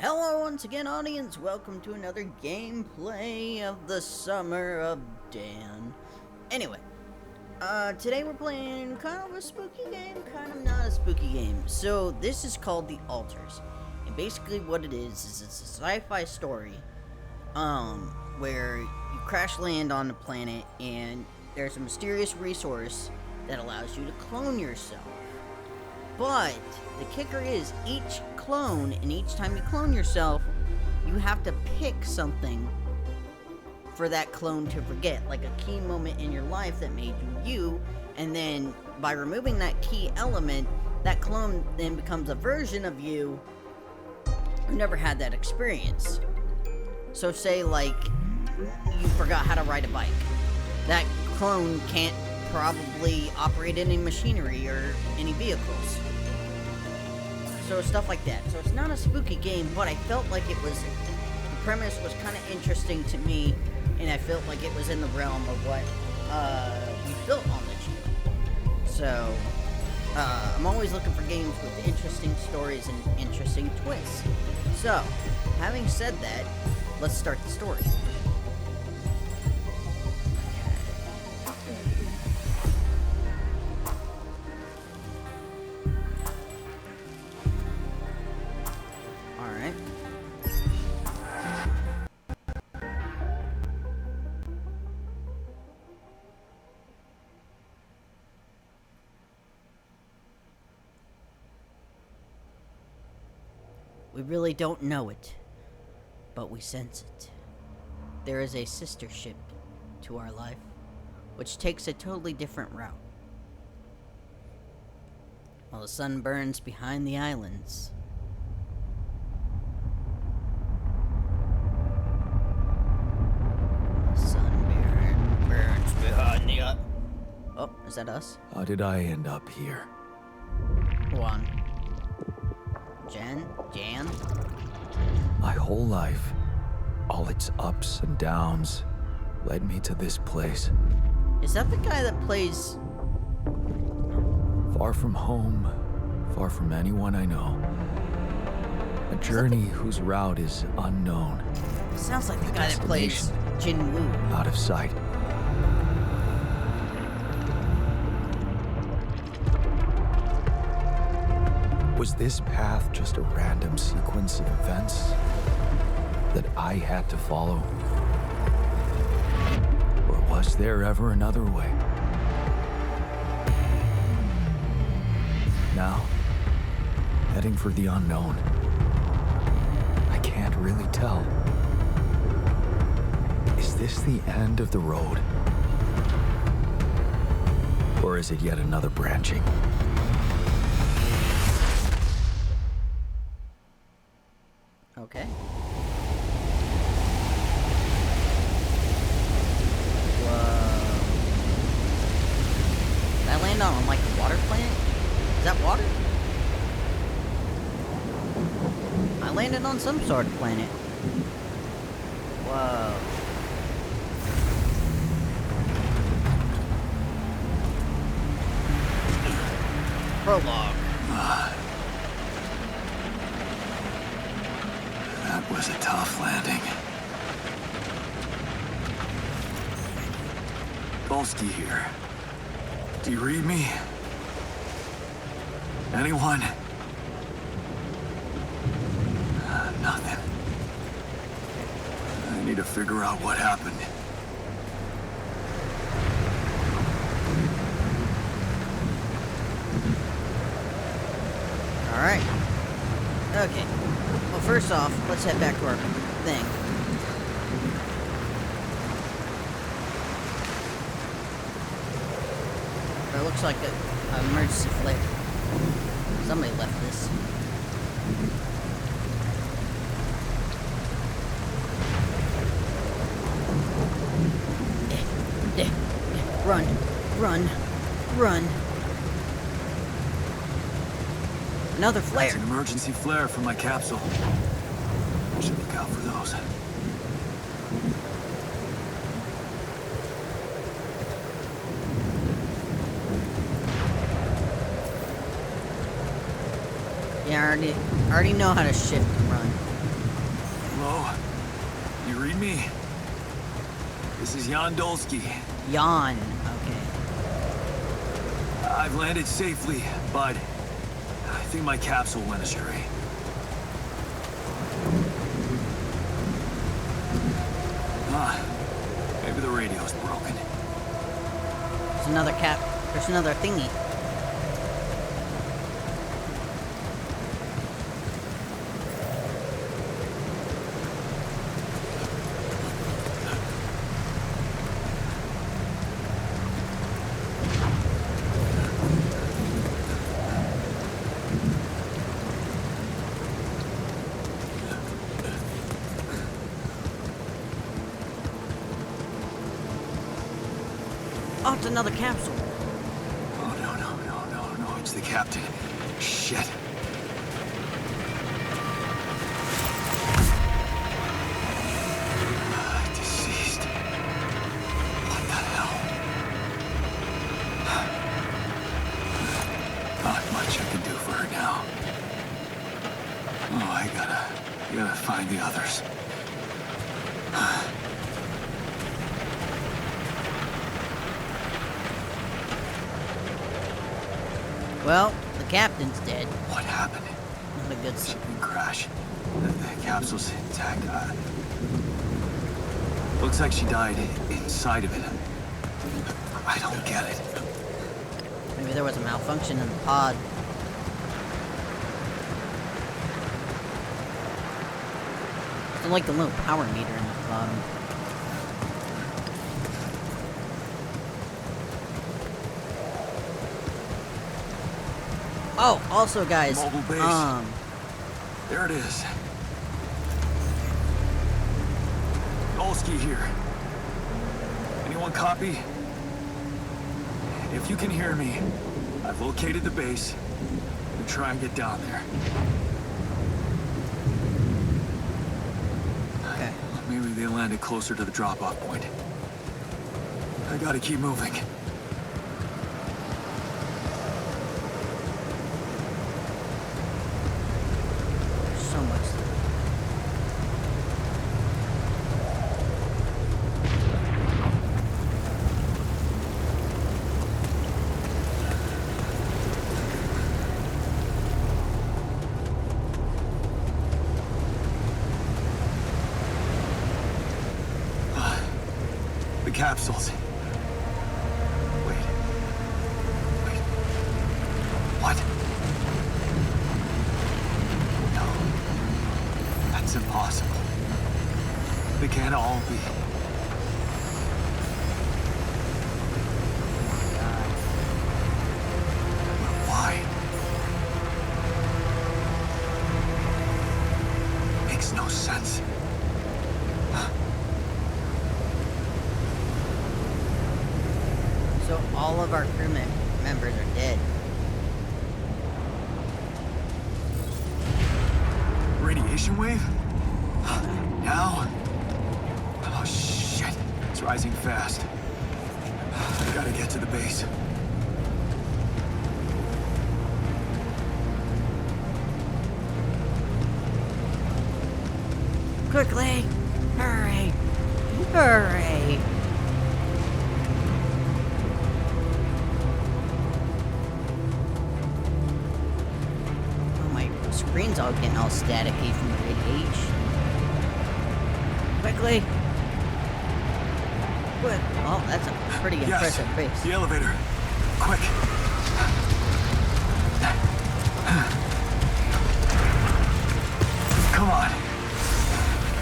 Hello once again, audience. Welcome to another gameplay of the Summer of Dan. Anyway, today we're playing kind of a spooky game, kind of not a spooky game. So this is called The Altars, and basically what it is it's a sci-fi story, where you crash land on a planet and there's a mysterious resource that allows you to clone yourself. But the kicker is, each clone, and each time you clone yourself, you have to pick something for that clone to forget, like a key moment in your life that made you, and then by removing that key element, that clone then becomes a version of you who never had that experience. So say, like, you forgot how to ride a bike. That clone can't probably operate any machinery or any vehicles. So stuff like that. So it's not a spooky game, but I felt like it was, the premise was kind of interesting to me, and I felt like it was in the realm of what we built on the channel. So I'm always looking for games with interesting stories and interesting twists. So, having said that, let's start the story. We really don't know it, but we sense it. There is a sister ship to our life, which takes a totally different route. While the sun burns behind the islands, Oh, is that us? How did I end up here? Juan. Jan? My whole life, all its ups and downs, led me to this place. Is that the guy that plays... Far from home, far from anyone I know. A journey whose route is unknown. Sounds like the guy that plays Jin Woo. Out of sight. Was this path just a random sequence of events that I had to follow? Or was there ever another way? Now, heading for the unknown. I can't really tell. Is this the end of the road? Or is it yet another branching? Okay. Whoa. Did I land on, like, a water planet? Is that water? I landed on some sort of planet. Whoa. Prologue. That was a tough landing. Polsky here. Do you read me? Anyone? Nothing. I need to figure out what happened. Alright. Okay. Well, first off, let's head back to our thing. It looks like an emergency flare. Somebody left this. Run. Another flare. That's an emergency flare from my capsule. I should look out for those. Yeah, I already know how to shift and run. you read me? This is Jan Dolsky. Jan. Okay. I've landed safely, but I think my capsule went astray. Maybe the radio's broken. There's another There's another thingy. Oh, it's another capsule. Oh, no, it's the captain. Shit. Deceased. What the hell? Not much I can do for her now. Oh, I gotta find the others. Well, the captain's dead. What happened? Not a good sign. Shipping crash. The capsule's intact. Looks like she died inside of it. I don't get it. Maybe there was a malfunction in the pod. It's like the little power meter in the bottom. Oh, also guys, Mobile base. There it is. Dolsky here. Anyone copy? If you can hear me, I've located the base. And try and get down there. Okay. Maybe they landed closer to the drop-off point. I gotta keep moving. So much. The capsules. Wait. What? No. That's impossible. They can't all be. But why? Makes no sense. So all of our crew members are dead. Radiation wave? Now? Oh shit. It's rising fast. I gotta get to the base. Quickly! Hurry! Hurry! Oh, my screen's all getting all staticky from the radiation. Quickly! Quick! Oh, that's a pretty impressive Yes, base. the elevator. Quick. Come on.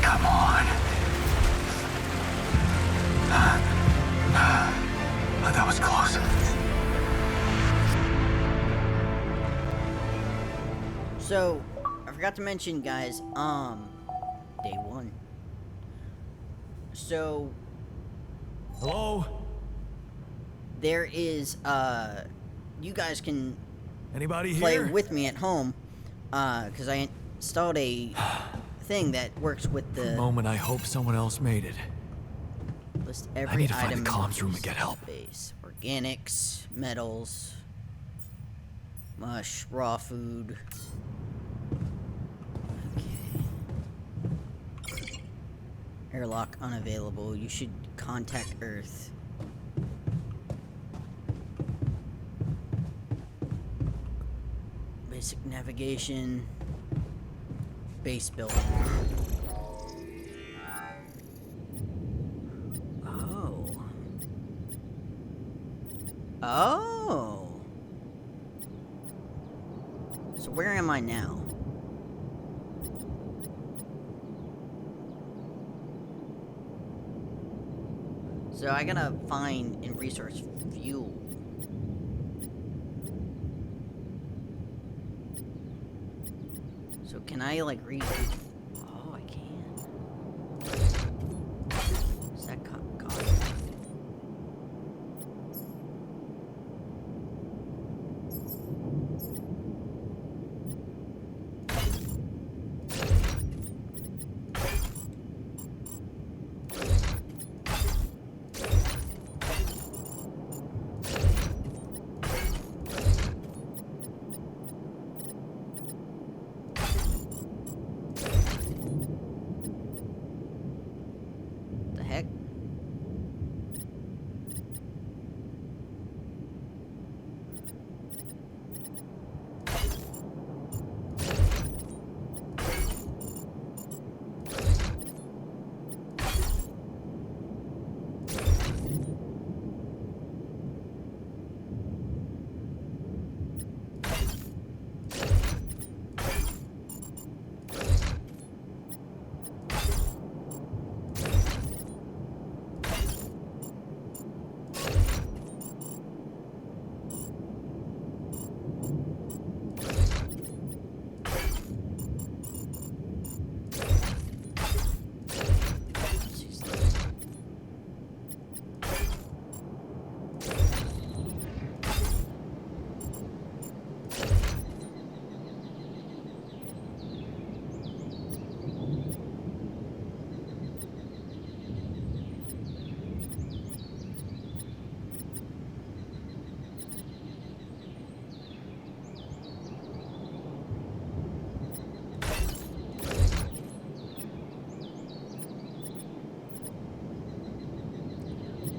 Come on. Oh, that was close. So, I forgot to mention, guys, day one. So, Hello? there is, you guys can Anybody play here? with me at home, because I installed a thing that works with For a the moment, I hope someone else made it. list I every need to find item the in comms room the and get help. base. Organics, metals, mush, raw food. Okay. Airlock unavailable. You should contact Earth. Basic navigation. Base building. Oh. Oh. So where am I now? So I gotta find and resource fuel. So can I like read? Oh, I can. Is that cost? The heck?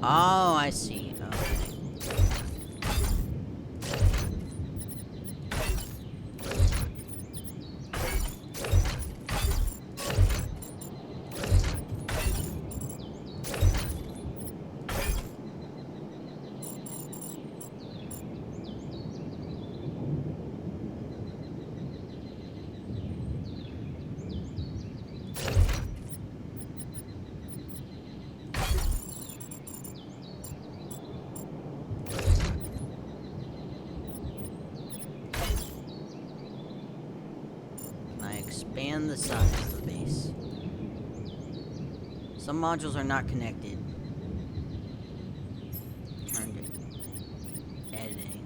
Oh, I see. Okay. Expand the size of the base. Some modules are not connected. Turn to editing.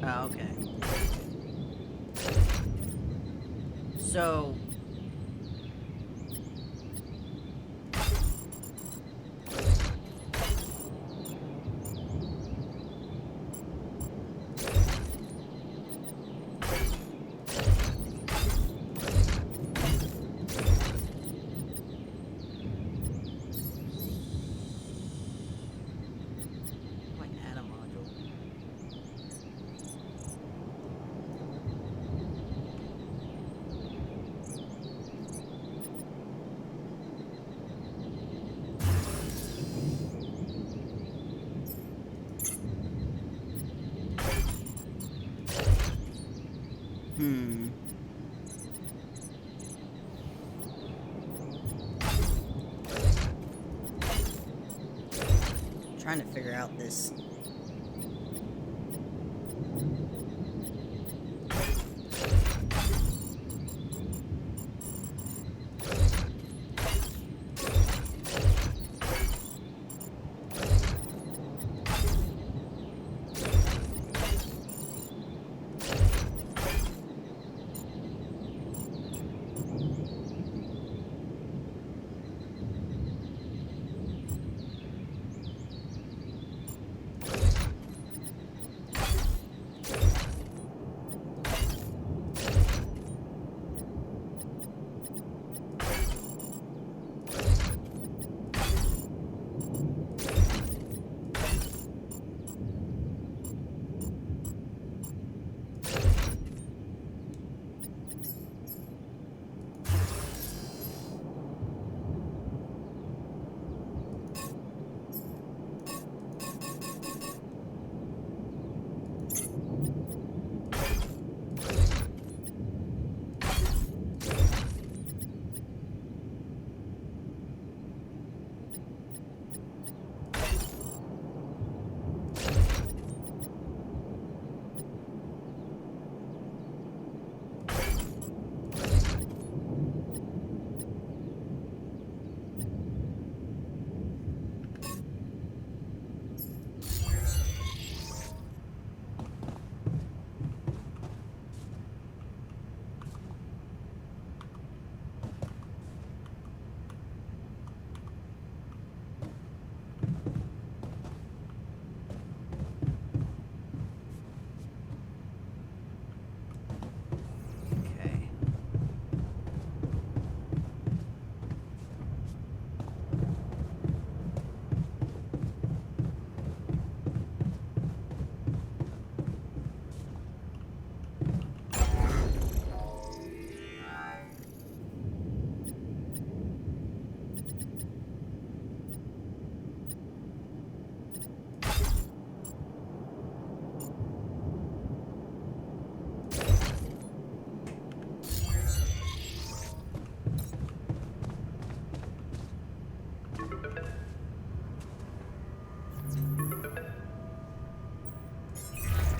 Oh, okay. So... Like, add a module. Trying to figure out this.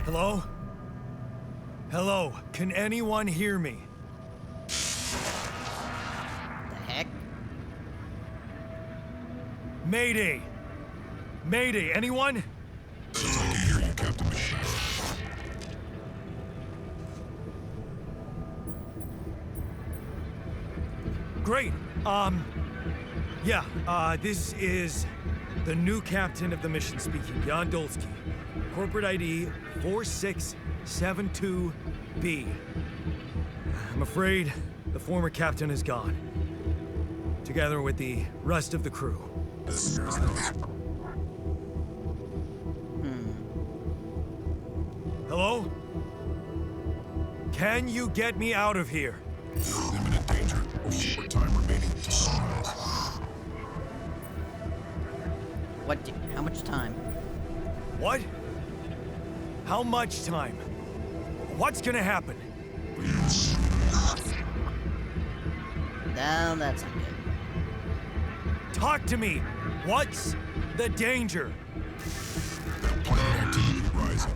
Hello? Hello? Can anyone hear me? The heck? Mayday! Mayday, anyone? Says I can hear you, Captain Machine. Great. This is the new captain of the mission speaking, Jan Dolsky. Corporate ID 4672B. I'm afraid the former captain is gone, together with the rest of the crew. Hello? Can you get me out of here? Imminent danger. Short time remaining to sunrise. How much time? What? How much time? What's gonna happen? No, that's not good. Talk to me! What's the danger? That planet activity rising.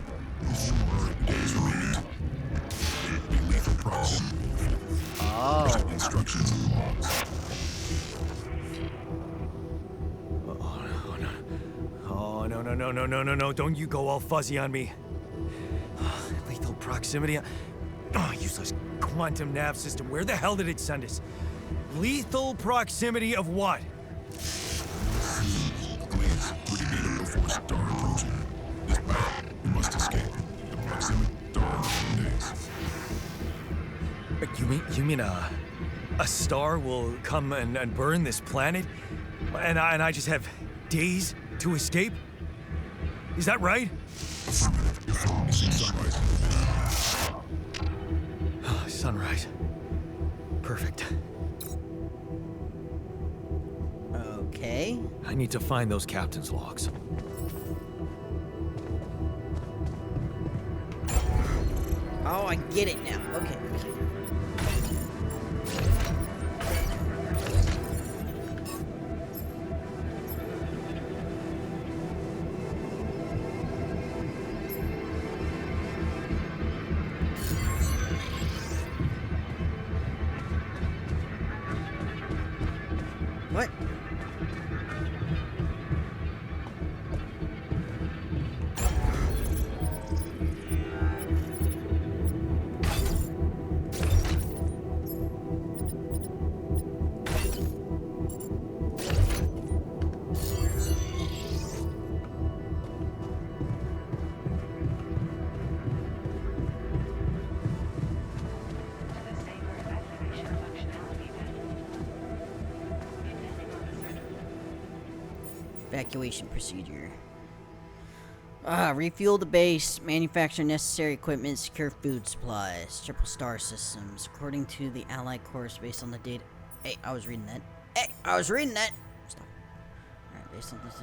Short days remaining. Be lethal proximity. Oh. Instructions and logs. Oh, no. Don't you go all fuzzy on me. Lethal proximity. Oh, useless quantum nav system. Where the hell did it send us? Lethal proximity of what? Please, liquidate before star approaching. This path, we must escape. The proximity star in days. You mean a star will come and burn this planet? And I just have days to escape? Is that right? Missing sunrise. Sunrise. Perfect. Okay. I need to find those captain's logs. Oh, I get it now. Okay. What? Evacuation procedure. Refuel the base, manufacture necessary equipment, secure food supplies, triple star systems, according to the Allied course based on the data. Hey, I was reading that. Stop. Alright, based on this.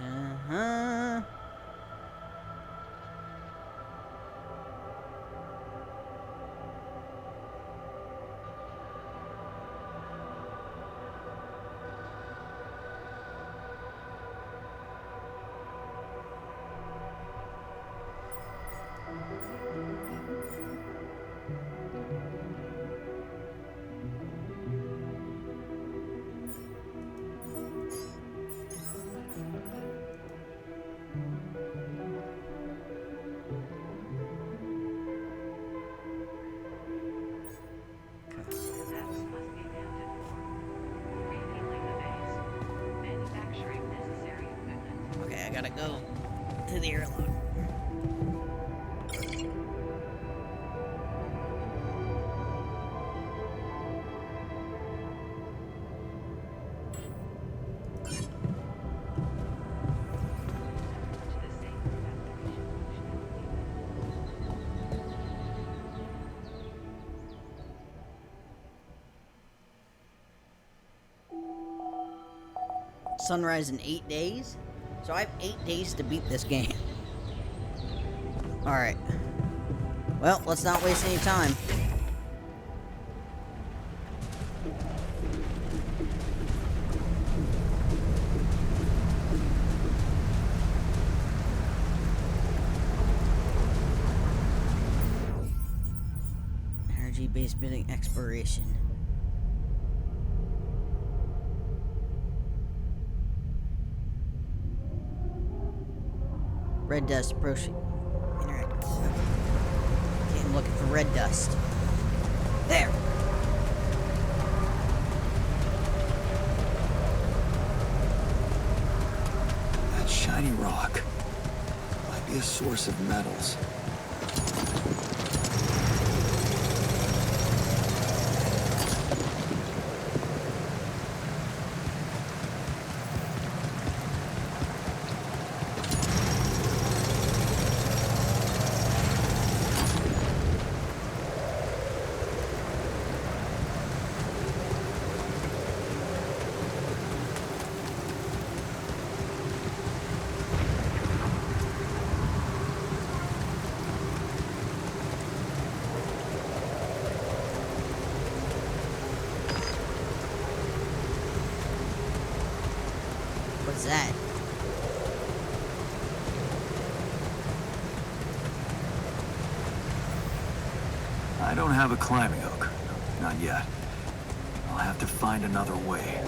Okay, I gotta go to the airlock. Sunrise in 8 days? So I have 8 days to beat this game. Alright. Well, let's not waste any time. Technology based building exploration. Red dust approaching. Interact. Okay, I'm looking for red dust. There! That shiny rock might be a source of metals. What's that? I don't have a climbing hook. Not yet. I'll have to find another way.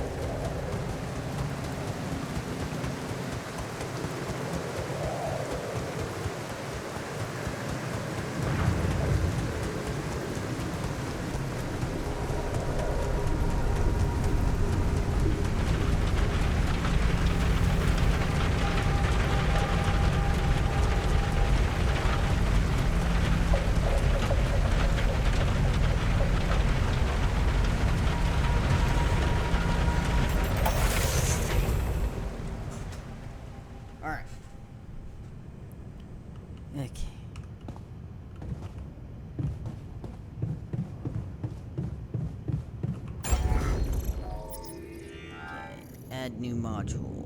Alright. Okay. Add new module.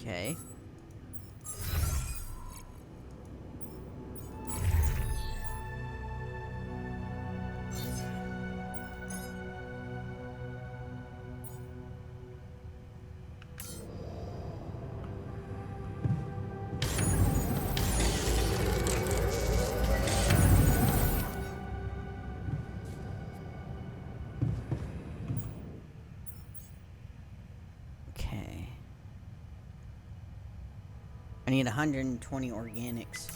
Okay. Okay. I need 120 organics.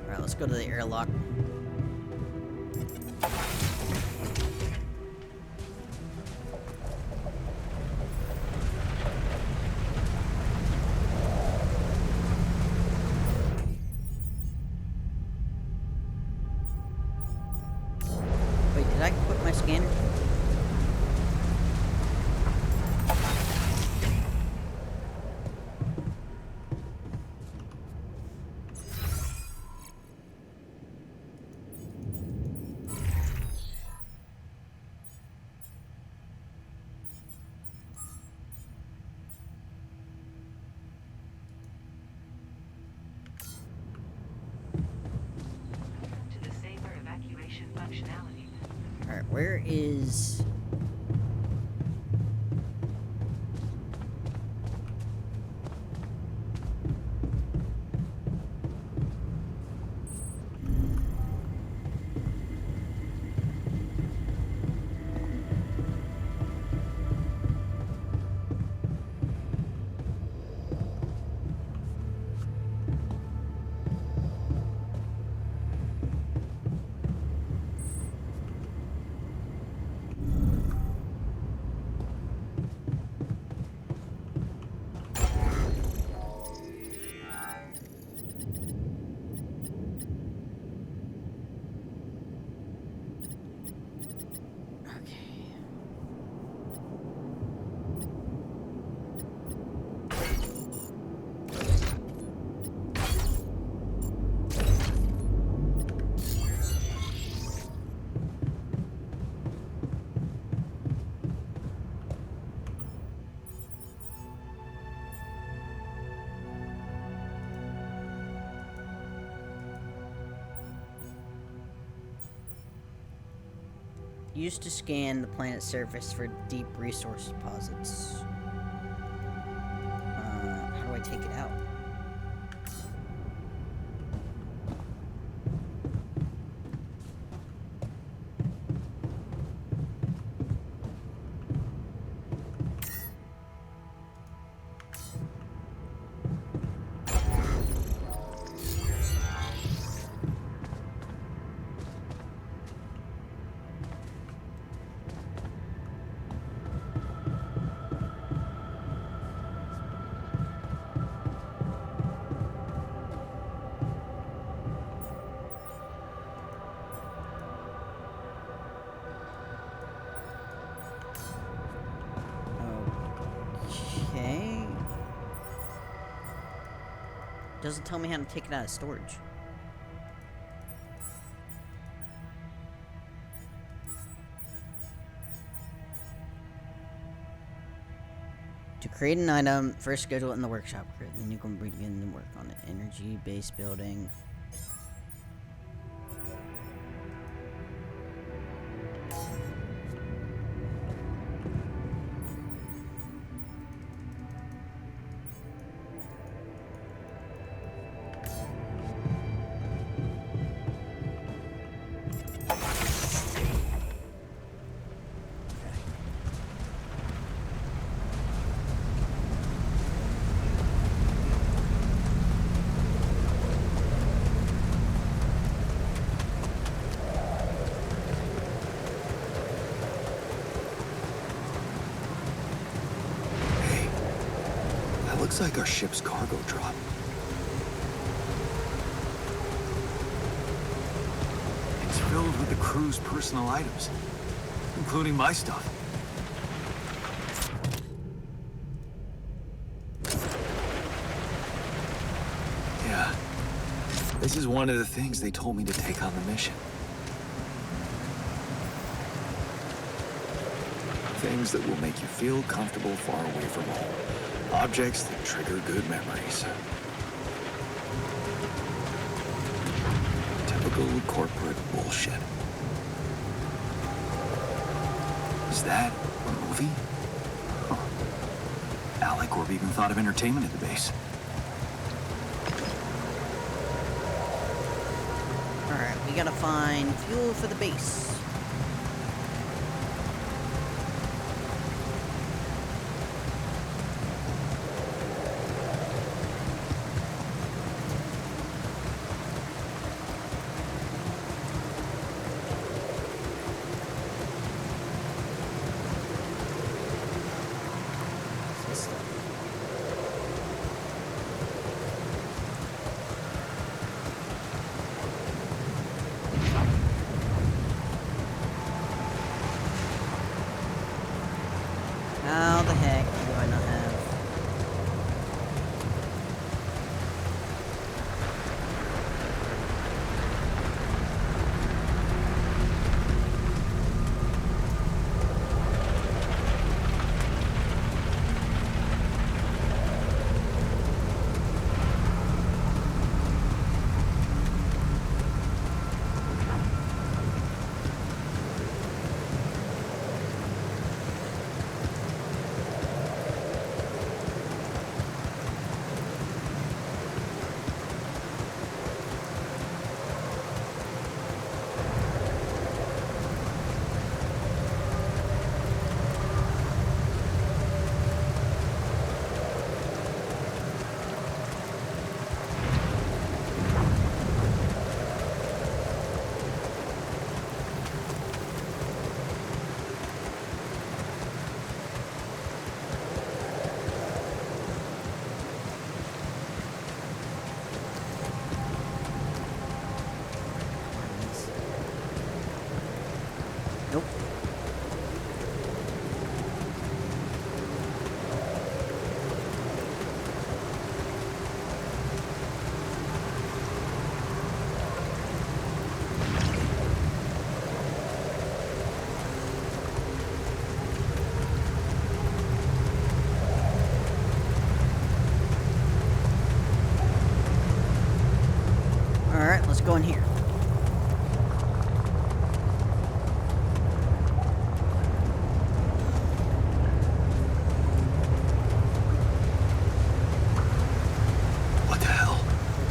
Alright, let's go to the airlock. Wait, did I quit my scanner? functionality. Alright, where is... Used to scan the planet's surface for deep resource deposits. How do I take it out? Okay. Doesn't tell me how to take it out of storage. To create an item, first schedule it in the workshop grid, then you can begin to work on it. Energy, base building. Looks like our ship's cargo drop. It's filled with the crew's personal items, including my stuff. Yeah, this is one of the things they told me to take on the mission. Things that will make you feel comfortable far away from home. Objects that trigger good memories. Typical corporate bullshit. Is that a movie? Huh. AliCorp even thought of entertainment at the base. Alright, we gotta find fuel for the base. let's go in here. What the hell?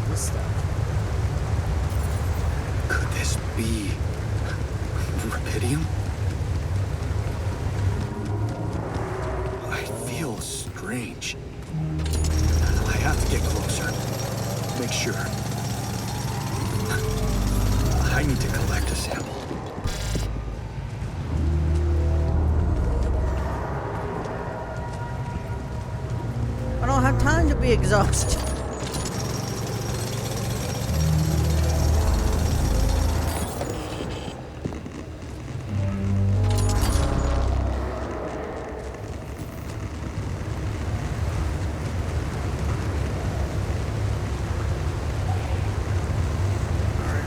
This stuff. Could this be rubidium? I feel strange. I have to get closer. Make sure. I need to collect a sample. I don't have time to be exhausted.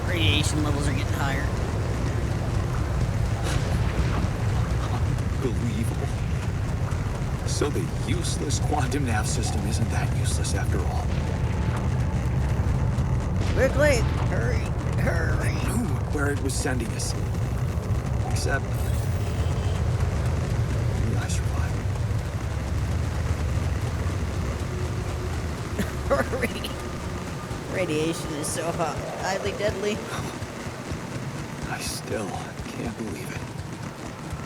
Radiation levels are getting higher. Unbelievable. So the useless quantum nav system isn't that useless after all. Quickly! Hurry! Hurry! Knew where it was sending us. Except... maybe I survived. Hurry! Radiation is so hot, highly deadly. I still can't believe it.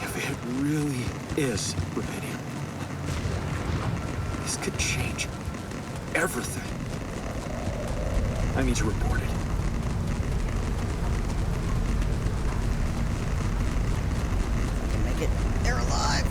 If it really is rubidium, this could change everything. I need to report it. I can make it. They're alive!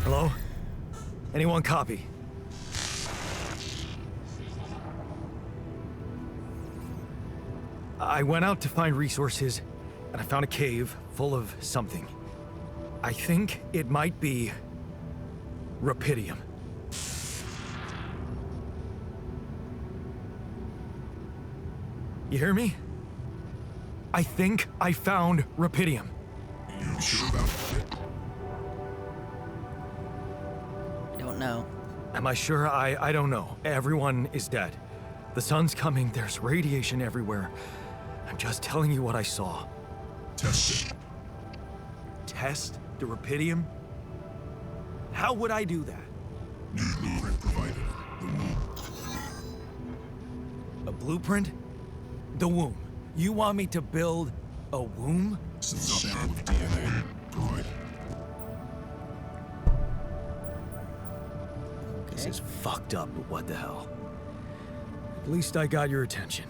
Hello? Anyone copy? I went out to find resources, and I found a cave full of something. I think it might be rubidium. You hear me? I think I found rubidium. You sure about it? Don't know. Am I sure? I don't know. Everyone is dead. The sun's coming, there's radiation everywhere. I'm just telling you what I saw. Test it. Test the rubidium? How would I do that? New blueprint provided. The womb. A blueprint? The womb. You want me to build a womb? Sample of DNA provided. This is fucked up, but what the hell? At least I got your attention.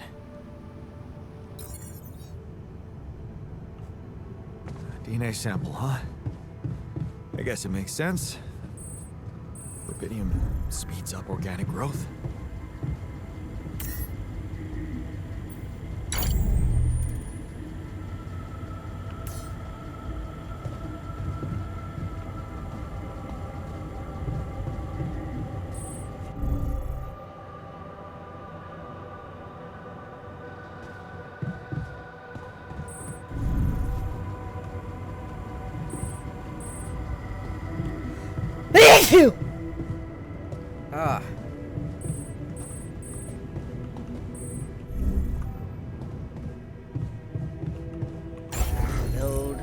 DNA sample, huh? I guess it makes sense. Rubidium speeds up organic growth. Phew! Ah. Load.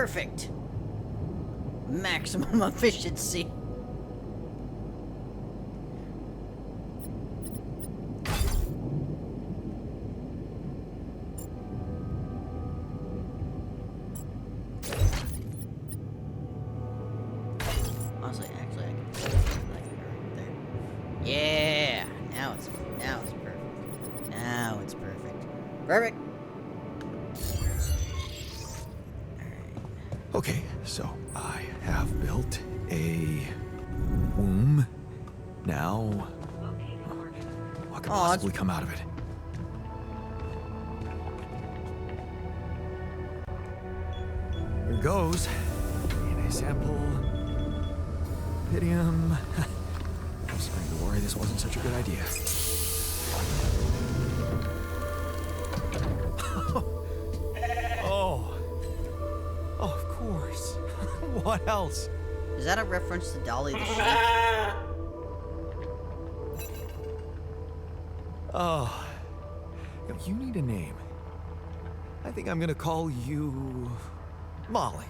Perfect. Maximum efficiency. Honestly, actually, I can put that right there. Yeah. Now it's perfect. Now it's perfect. Perfect. Okay, so I have built a womb. Now, what could possibly come out of it? Here goes. DNA sample. Pydium. I'm starting to worry this wasn't such a good idea. Oh, of course. What else? Is that a reference to Dolly the sheep? Oh, you need a name. I think I'm gonna call you Molly.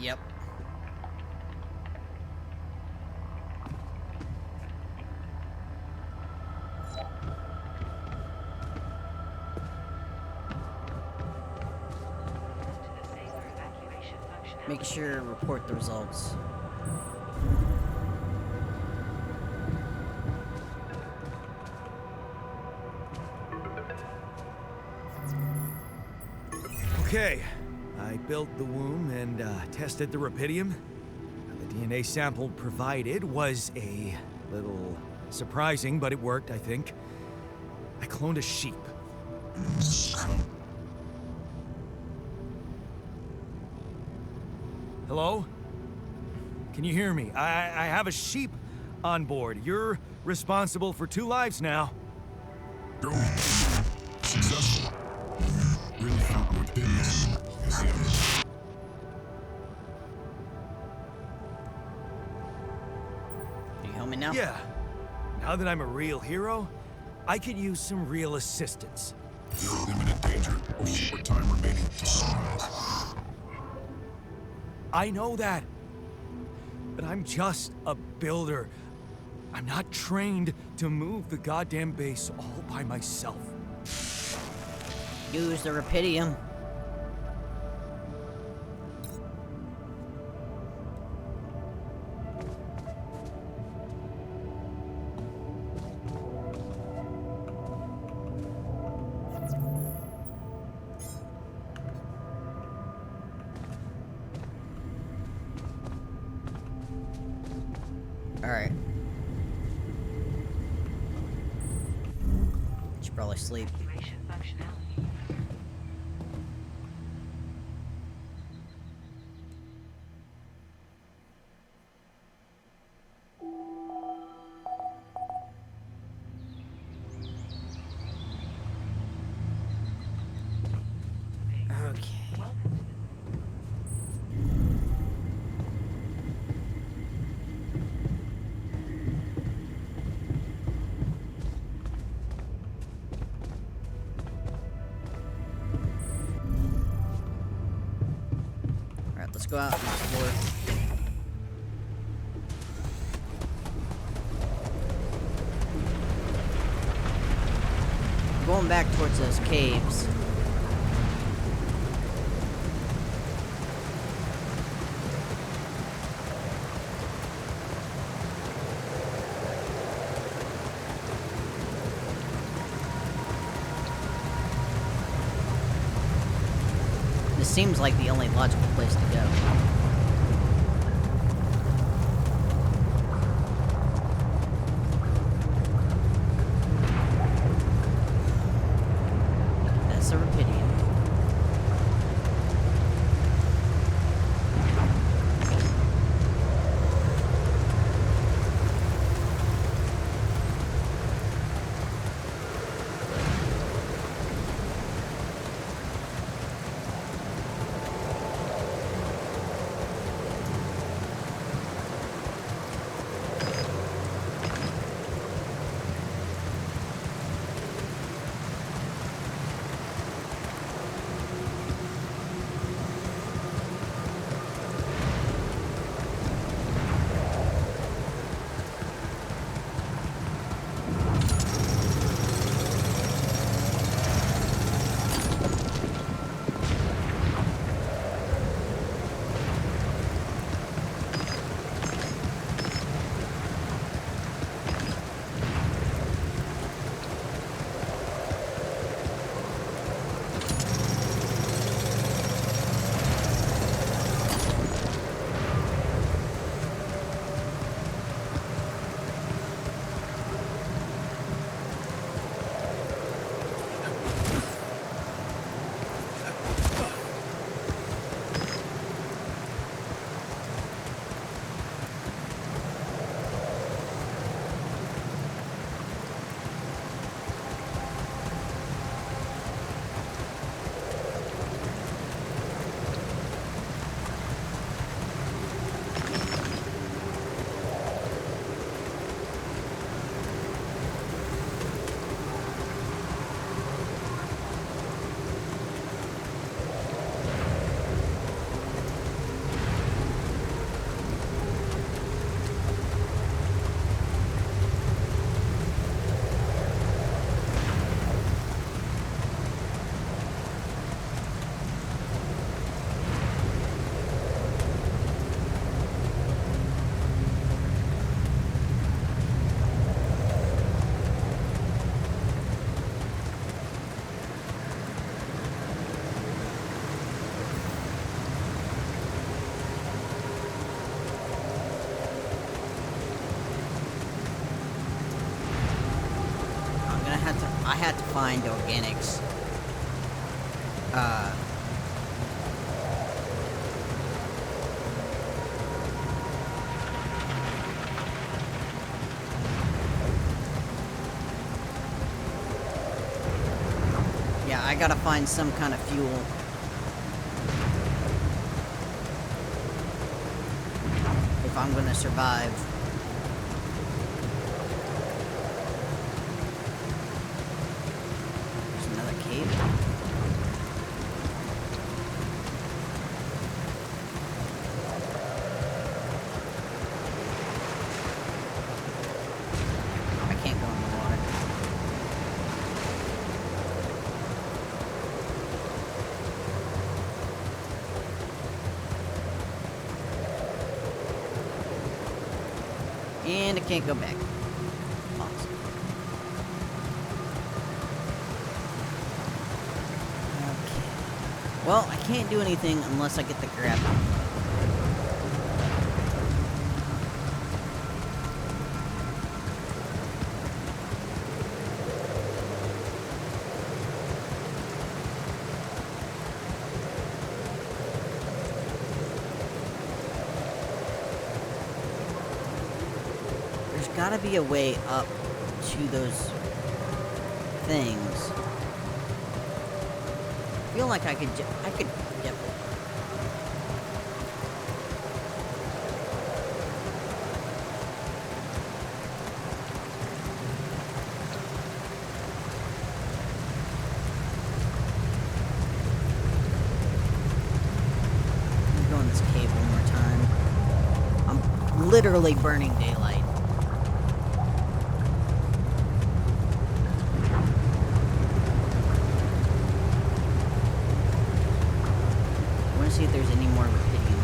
Yep. Make sure to report the results. Okay, I built the womb and tested the rapidium. The DNA sample provided was a little surprising, but it worked, I think. I cloned a sheep. Hello? Can you hear me? I have a sheep on board. You're responsible for 2 lives now. Go. Successful. Really found what did this. Can you help me now? Yeah. Now that I'm a real hero, I could use some real assistance. You're in imminent danger. Only short time remaining to sunrise. I know that. But I'm just a builder. I'm not trained to move the goddamn base all by myself. Use the rapidium. Alright. Should probably sleep. Okay. Alright, let's go out and explore. I'm going back towards those caves. This seems like the only logical place to go. That's a rapidium. I had to find organics. Yeah, I gotta find some kind of fuel. If I'm gonna survive. There's another cave. I can't go in the water. And I can't go back. Awesome. Okay. Well, I can't do anything unless I get the grab. There's gotta be a way up to those things. I feel like I could definitely. Let me go in this cave one more time. I'm literally burning daylight. I want to see if there's any more Rapidium.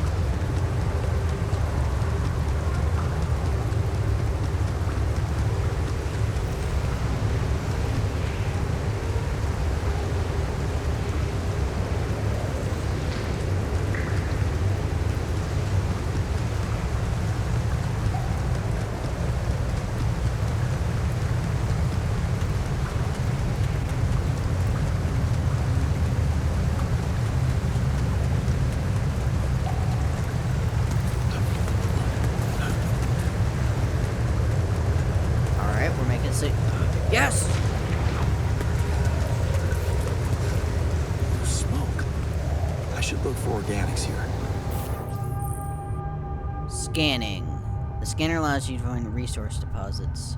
Alright, we're making it. Yes! There's smoke. I should look for organics here. Scanning. The scanner allows you to find resource deposits.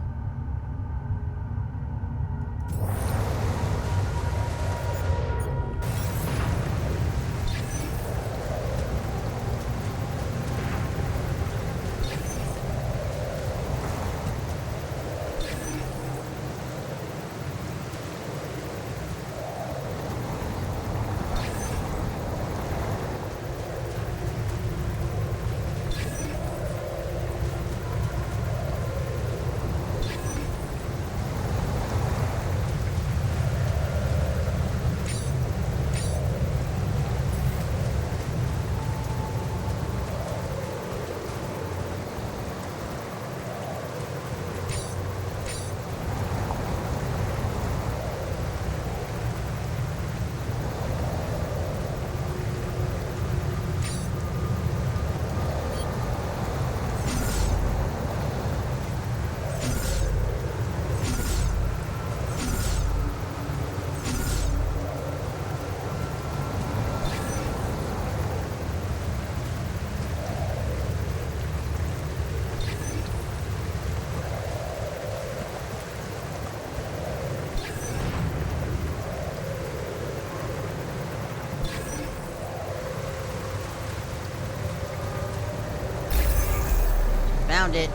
Found it.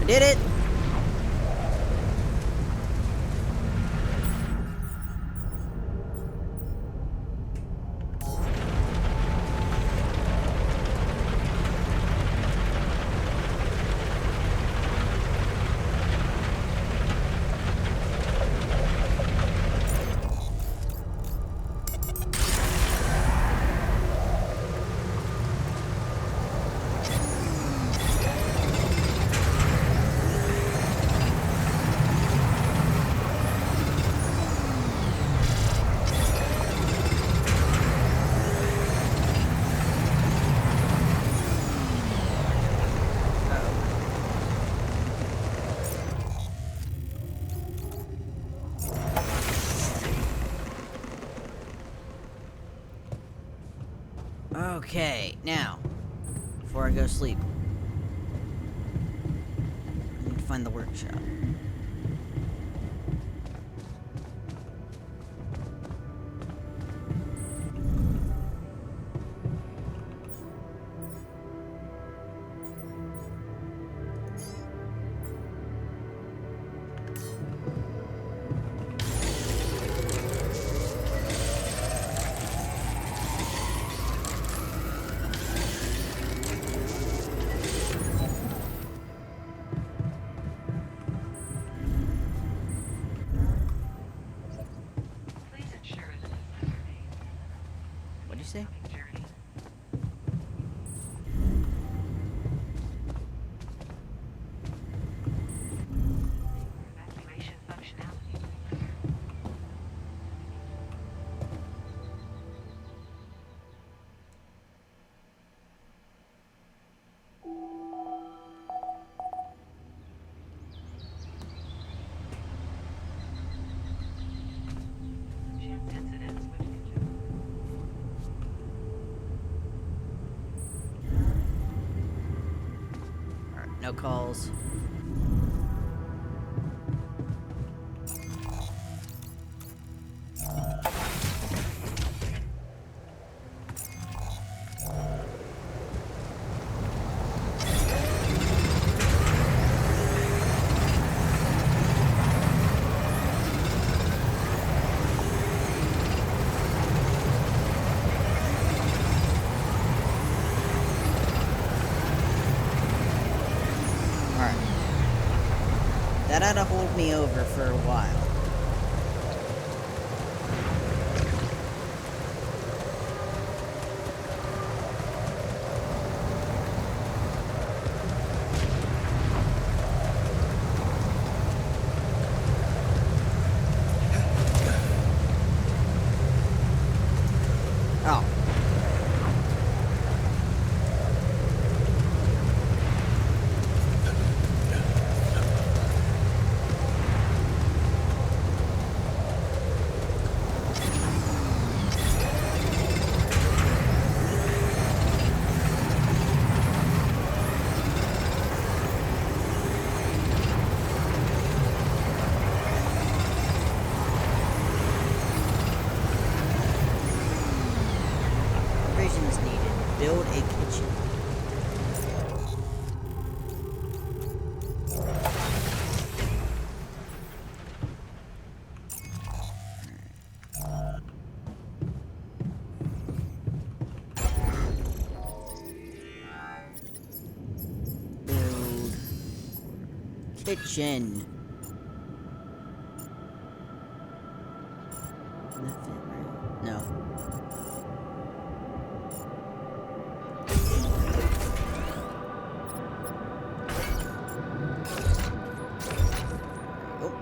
did it! Okay, now, before I go sleep, I need to find the workshop. What'd you say? Alright, no calls. That ought to hold me over for a while. Oh. Provisions needed. Build a kitchen. Build kitchen. Can that fit, right? No. Oh.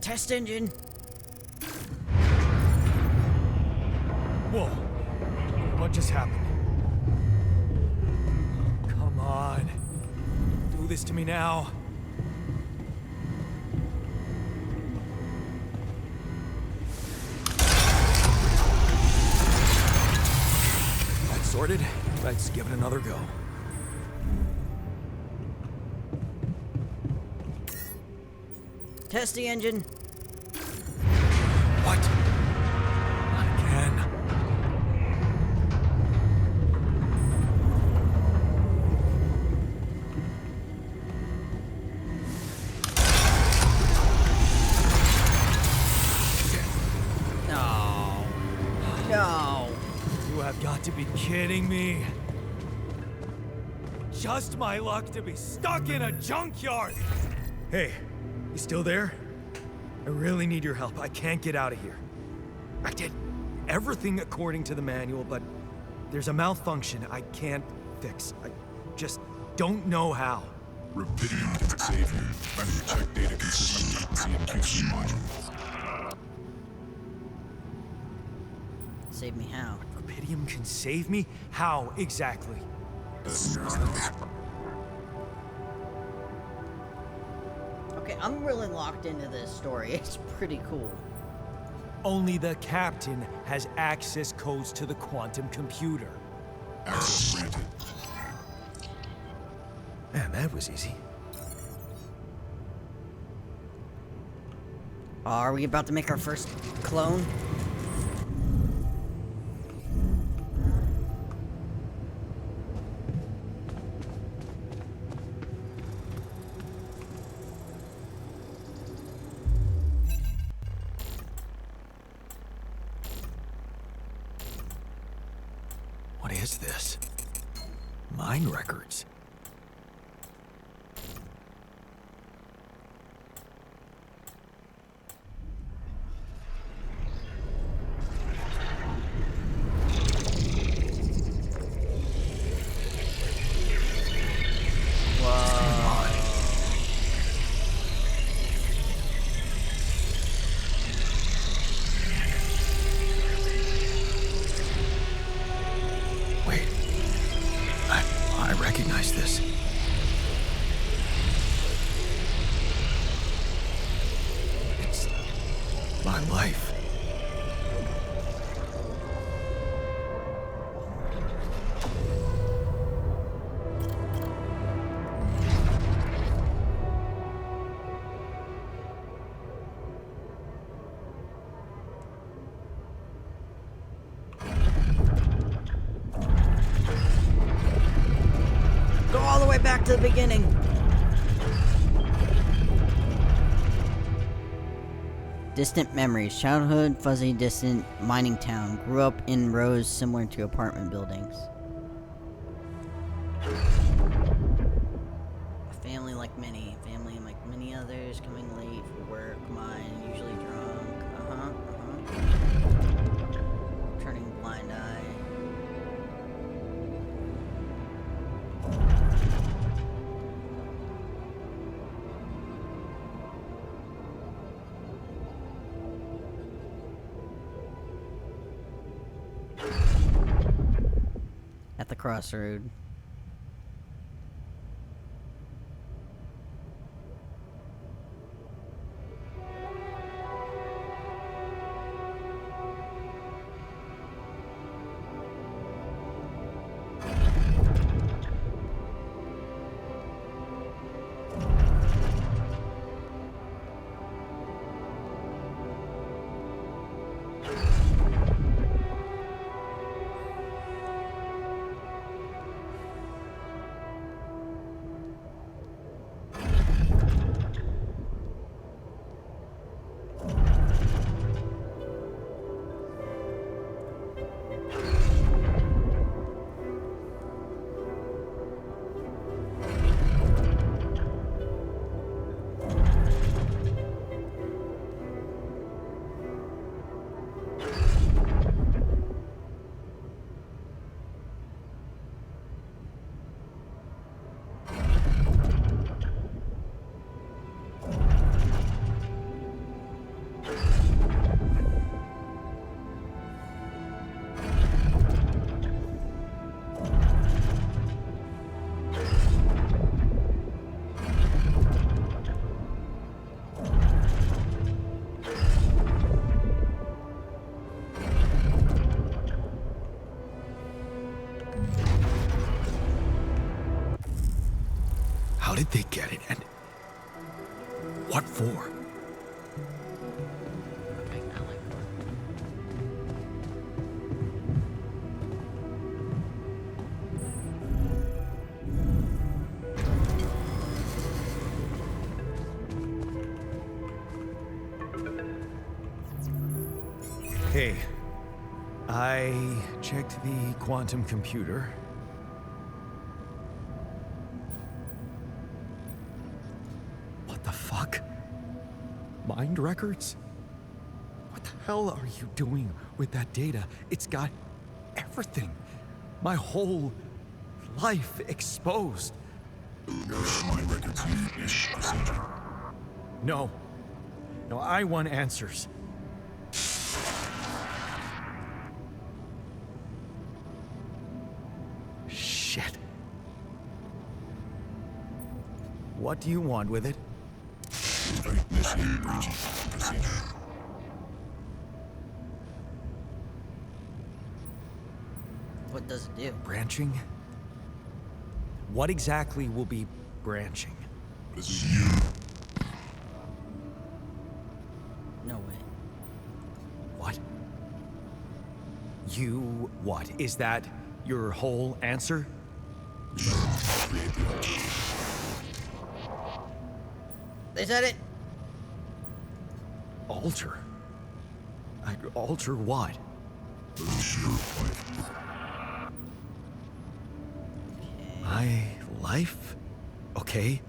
Test engine. Whoa. What just happened? Come on. Do this to me now. That's sorted. Let's give it another go. Test the engine. What? Not again. No. No. You have got to be kidding me. Just my luck to be stuck in a junkyard. Hey, you still there? I really need your help. I can't get out of here. I did everything according to the manual, but there's a malfunction I can't fix. I just don't know how. Rapidium can save you. Running check data consistency and QC module. Save me how? Rapidium can save me? How exactly? Okay, I'm really locked into this story. It's pretty cool. Only the captain has access codes to the quantum computer. Access granted. Man, that was easy. Are we about to make our first clone? What is this? Mine records. Wait. I recognize this. It's my life. Go all the way back to the beginning. Distant memories. Childhood, fuzzy, distant, mining town. Grew up in rows similar to apartment buildings. A family like many. Family like many others. Coming late for work. Mine, usually drunk. Turning a blind eye. At the crossroad. How did they get it, and what for? Hey, I checked the quantum computer. What the fuck? Mind records? What the hell are you doing with that data? It's got everything. My whole life exposed. Mind records need this procedure. No. No, I want answers. Shit. What do you want with it? Initiate breaching procedure. What does it do? Branching? What exactly will be branching? This is you. No way. What? You what? Is that your whole answer? Create the altar. They said it. Alter? Alter what? Release your life. My life? Okay.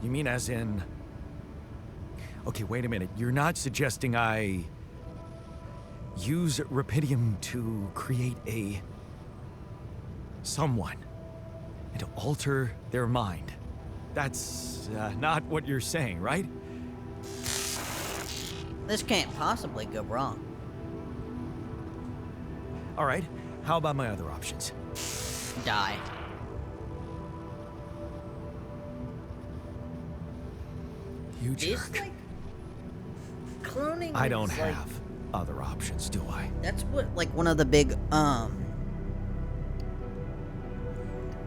You mean as in... Okay, wait a minute. You're not suggesting I... use Rapidium to create a... someone. And to alter their mind. That's not what you're saying, right? This can't possibly go wrong. All right. How about my other options? Die. You It's jerk. like cloning. I don't is like- have other options, do I? That's what, like, one of the big,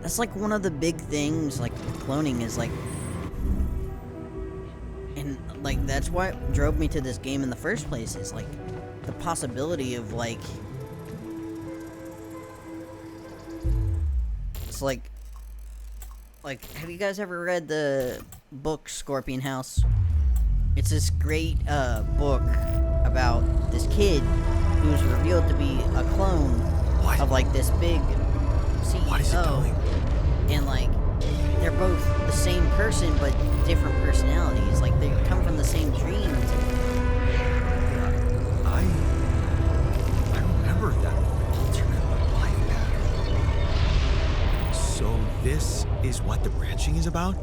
that's like one of the big things, like, cloning is like, and like, that's what drove me to this game in the first place, is like, the possibility of, like, it's like, have you guys ever read the book Scorpion House? It's this great, book about this kid who's revealed to be a clone What? of, like, this big CEO. What is it doing? And, like, they're both the same person, but different personalities. Like, they come from the same dreams. I remember that alternate life pattern. So this is what the branching is about?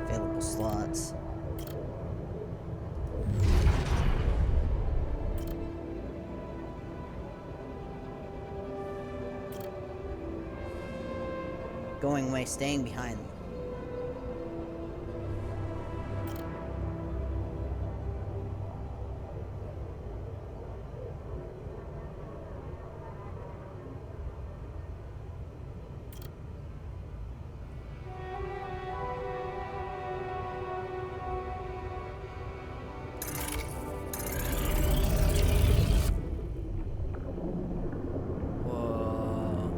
Available slots. Going away, staying behind. Whoa.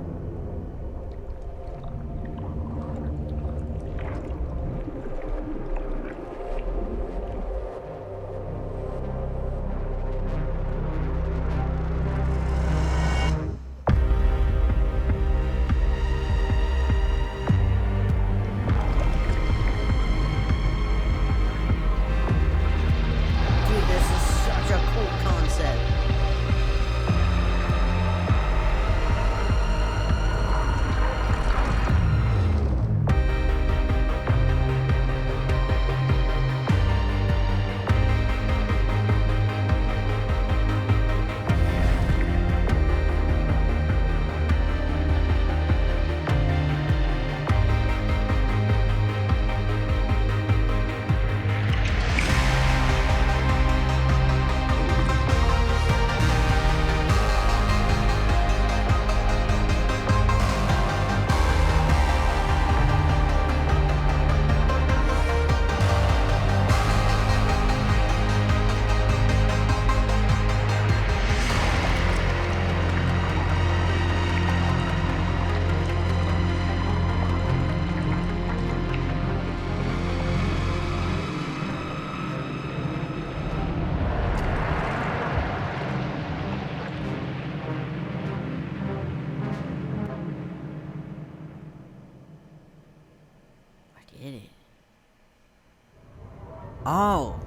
Oh.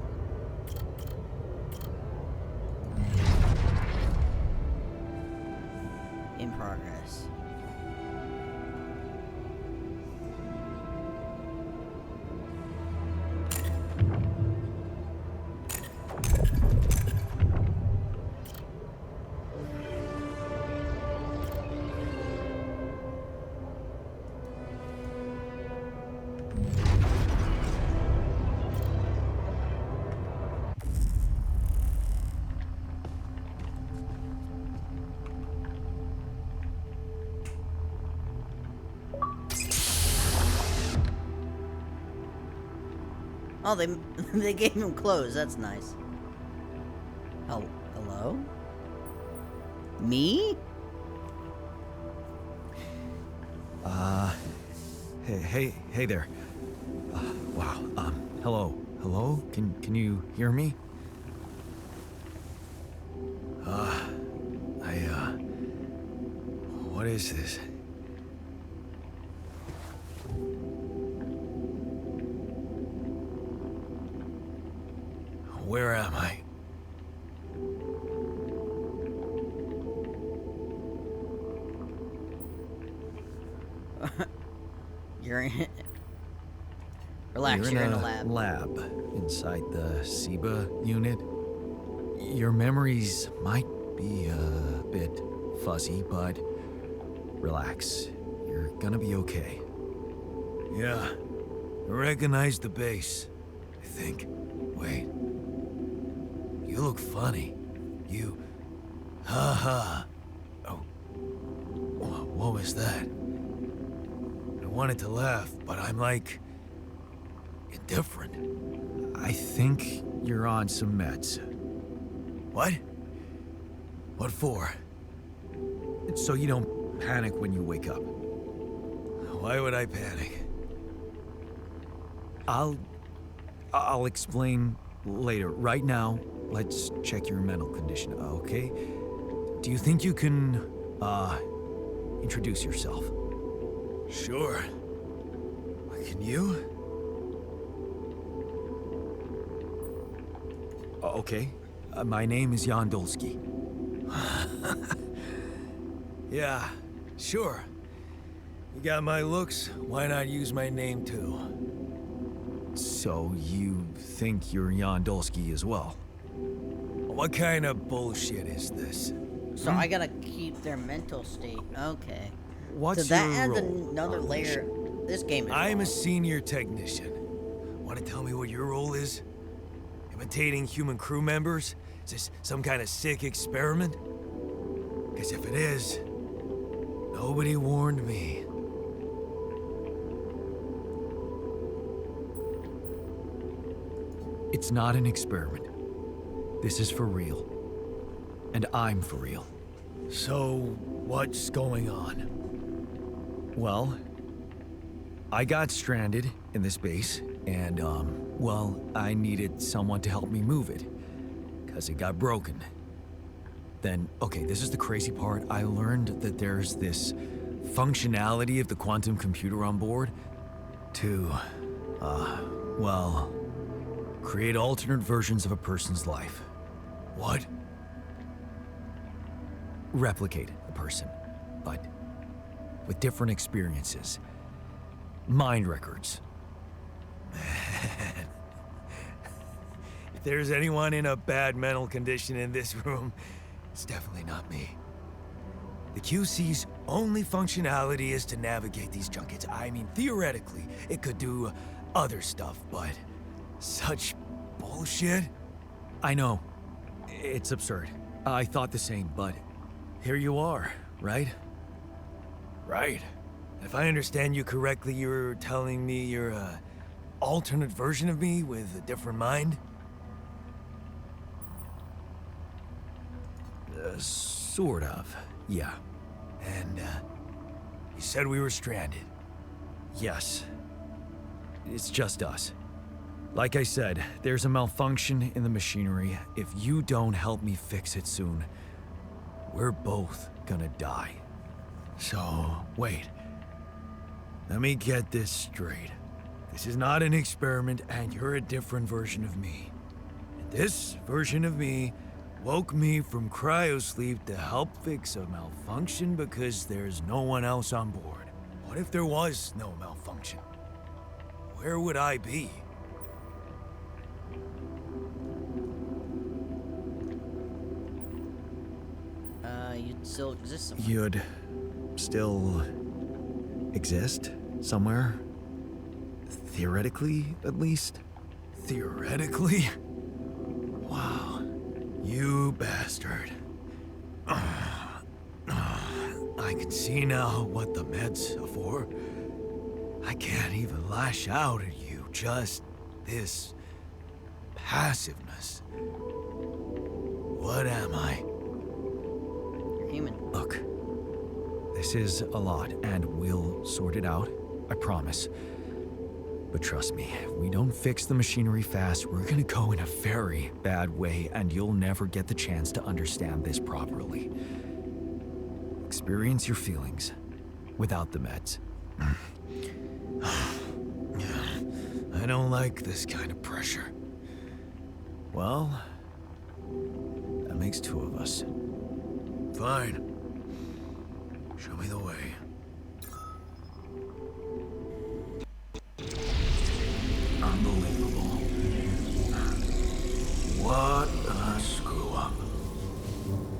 In progress. Oh, they gave him clothes. That's nice. Oh, hello? Me? Hey there. Wow. Hello? Can you hear me? What is this? Where am I? You're in. Relax, you're in a lab. Lab inside the SIBA unit. Your memories might be a bit fuzzy, but relax. You're gonna be okay. Yeah, I recognize the base, I think. Wait. You look funny. You... Ha. Oh. What was that? I wanted to laugh, but I'm like... indifferent. I think you're on some meds. What? What for? So you don't panic when you wake up. Why would I panic? I'll explain later. Right now, let's check your mental condition, okay? Do you think you can, introduce yourself? Sure. Can you? Okay. My name is Jan Dolsky. Yeah, sure. You got my looks, why not use my name too? So you think you're Jan Dolsky as well? What kind of bullshit is this? So I gotta keep their mental state. Okay. What's so that your adds role another on layer. mission? This game is I'm a long. senior technician. Want to tell me what your role is? Imitating human crew members? Is this some kind of sick experiment? Because if it is, nobody warned me. It's not an experiment. This is for real. And I'm for real. So, what's going on? Well, I got stranded in this base, and, well, I needed someone to help me move it, because it got broken. Then, okay, this is the crazy part. I learned that there's this functionality of the quantum computer on board to, well, create alternate versions of a person's life. What? Replicate a person, but with different experiences. Mind records. Man. If there's anyone in a bad mental condition in this room, it's definitely not me. The QC's only functionality is to navigate these junkets. I mean, theoretically, it could do other stuff, but such bullshit? I know. It's absurd. I thought the same, but here you are, right? Right. If I understand you correctly, you're telling me you're a alternate version of me with a different mind? Sort of, yeah. And, you said we were stranded. Yes. It's just us. Like I said, there's a malfunction in the machinery. If you don't help me fix it soon, we're both gonna die. So, wait. Let me get this straight. This is not an experiment, and you're a different version of me. And this version of me woke me from cryosleep to help fix a malfunction because there's no one else on board. What if there was no malfunction? Where would I be? You'd still exist somewhere. You'd still exist somewhere? Theoretically, at least? Theoretically? Wow. You bastard. I can see now what the meds are for. I can't even lash out at you, just this passiveness. What am I? You're human. Look, this is a lot, and we'll sort it out, I promise. But trust me, if we don't fix the machinery fast, we're gonna go in a very bad way, and you'll never get the chance to understand this properly. Experience your feelings without the meds. I don't like this kind of pressure. Well, that makes two of us. Fine. Show me the way. Unbelievable. What a screw up.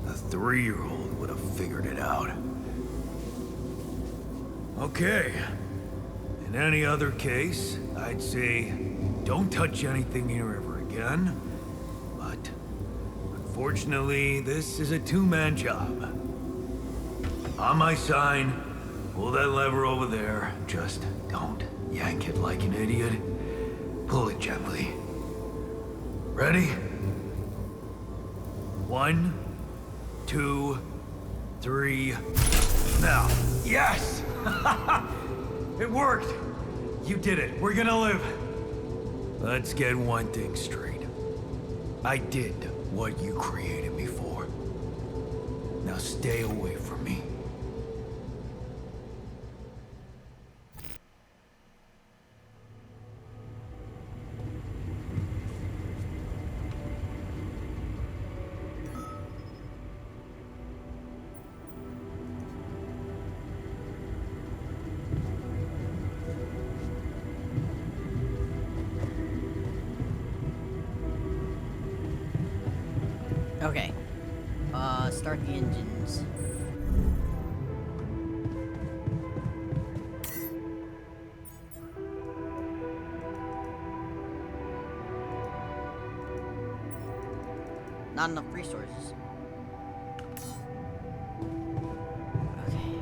A 3-year-old would have figured it out. Okay. In any other case, I'd say don't touch anything here ever again. But unfortunately, this is a two-man job. On my sign, pull that lever over there. Just don't yank it like an idiot. Pull it gently. Ready? 1, 2, 3. Now. Yes! It worked! You did it. We're gonna live. Let's get one thing straight. I did what you created me for. Now stay away from me. Okay. Start the engines. Not enough resources. Okay.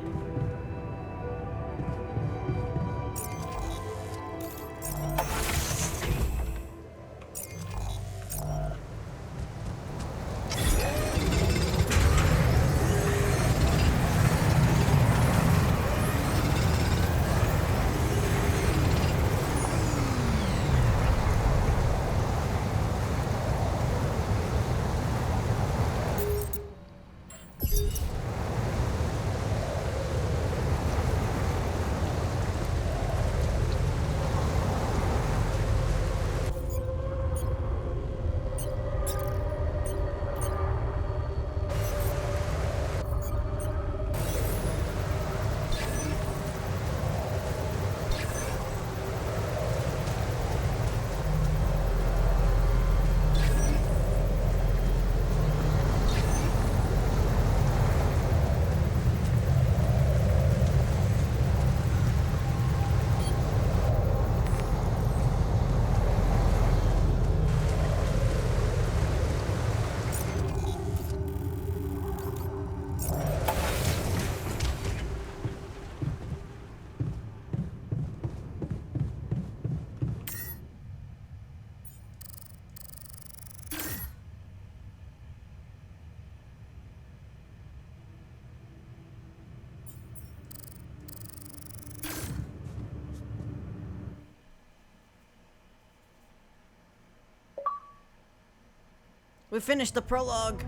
We finished the prologue.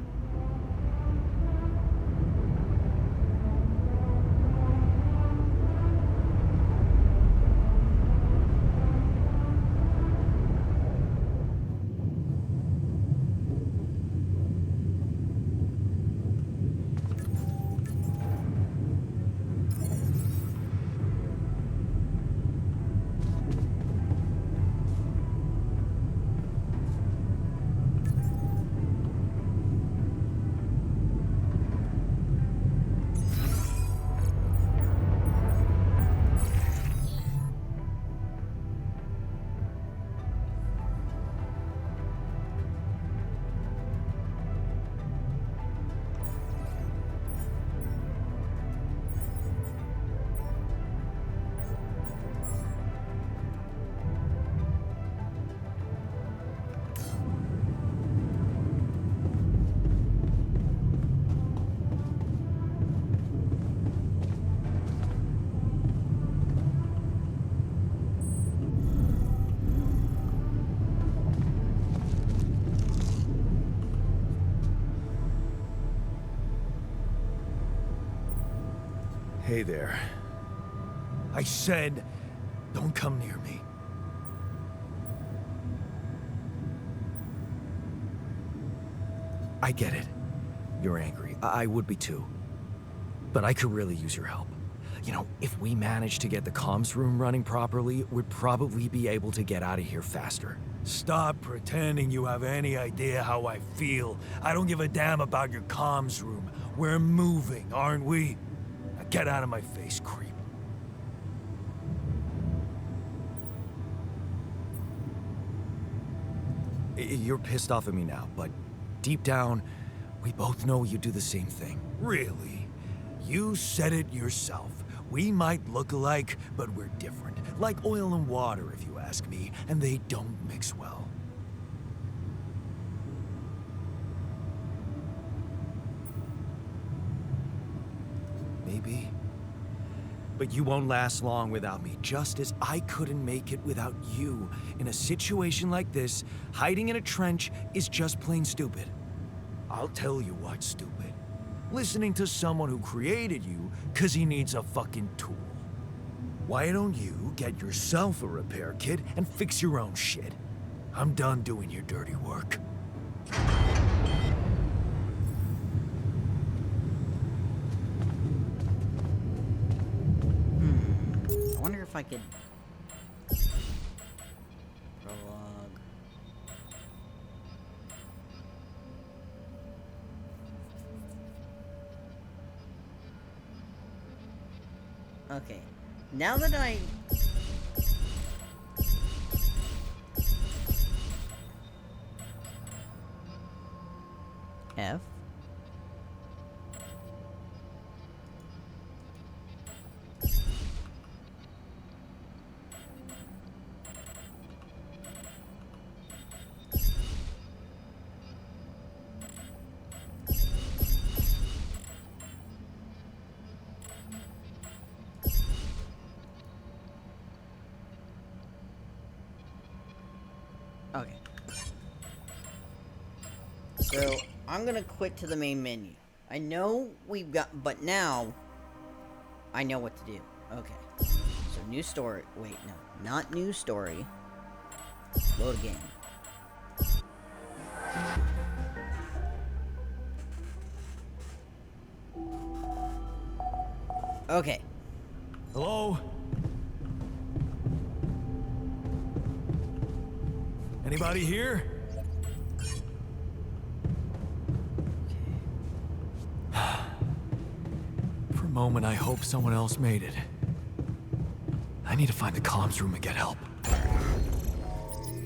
Hey there. I said, don't come near me. I get it. You're angry. I would be too. But I could really use your help. You know, if we manage to get the comms room running properly, we'd probably be able to get out of here faster. Stop pretending you have any idea how I feel. I don't give a damn about your comms room. We're moving, aren't we? Now get out of my face, creep. You're pissed off at me now, but deep down, we both know you do the same thing. Really? You said it yourself. We might look alike, but we're different. Like oil and water, if you ask me, and they don't mix well. Maybe. But you won't last long without me, just as I couldn't make it without you. In a situation like this, hiding in a trench is just plain stupid. I'll tell you what's stupid. Listening to someone who created you because he needs a fucking tool. Why don't you get yourself a repair kit and fix your own shit? I'm done doing your dirty work. I wonder if I could... Prologue... Okay, now that I... F? Okay. So, I'm gonna quit to the main menu. I know we've got, but now, I know what to do. Okay. So, new story. Wait, no. Not new story. Load a game. Okay. Hello? Anybody here? For a moment, I hope someone else made it. I need to find the comms room and get help.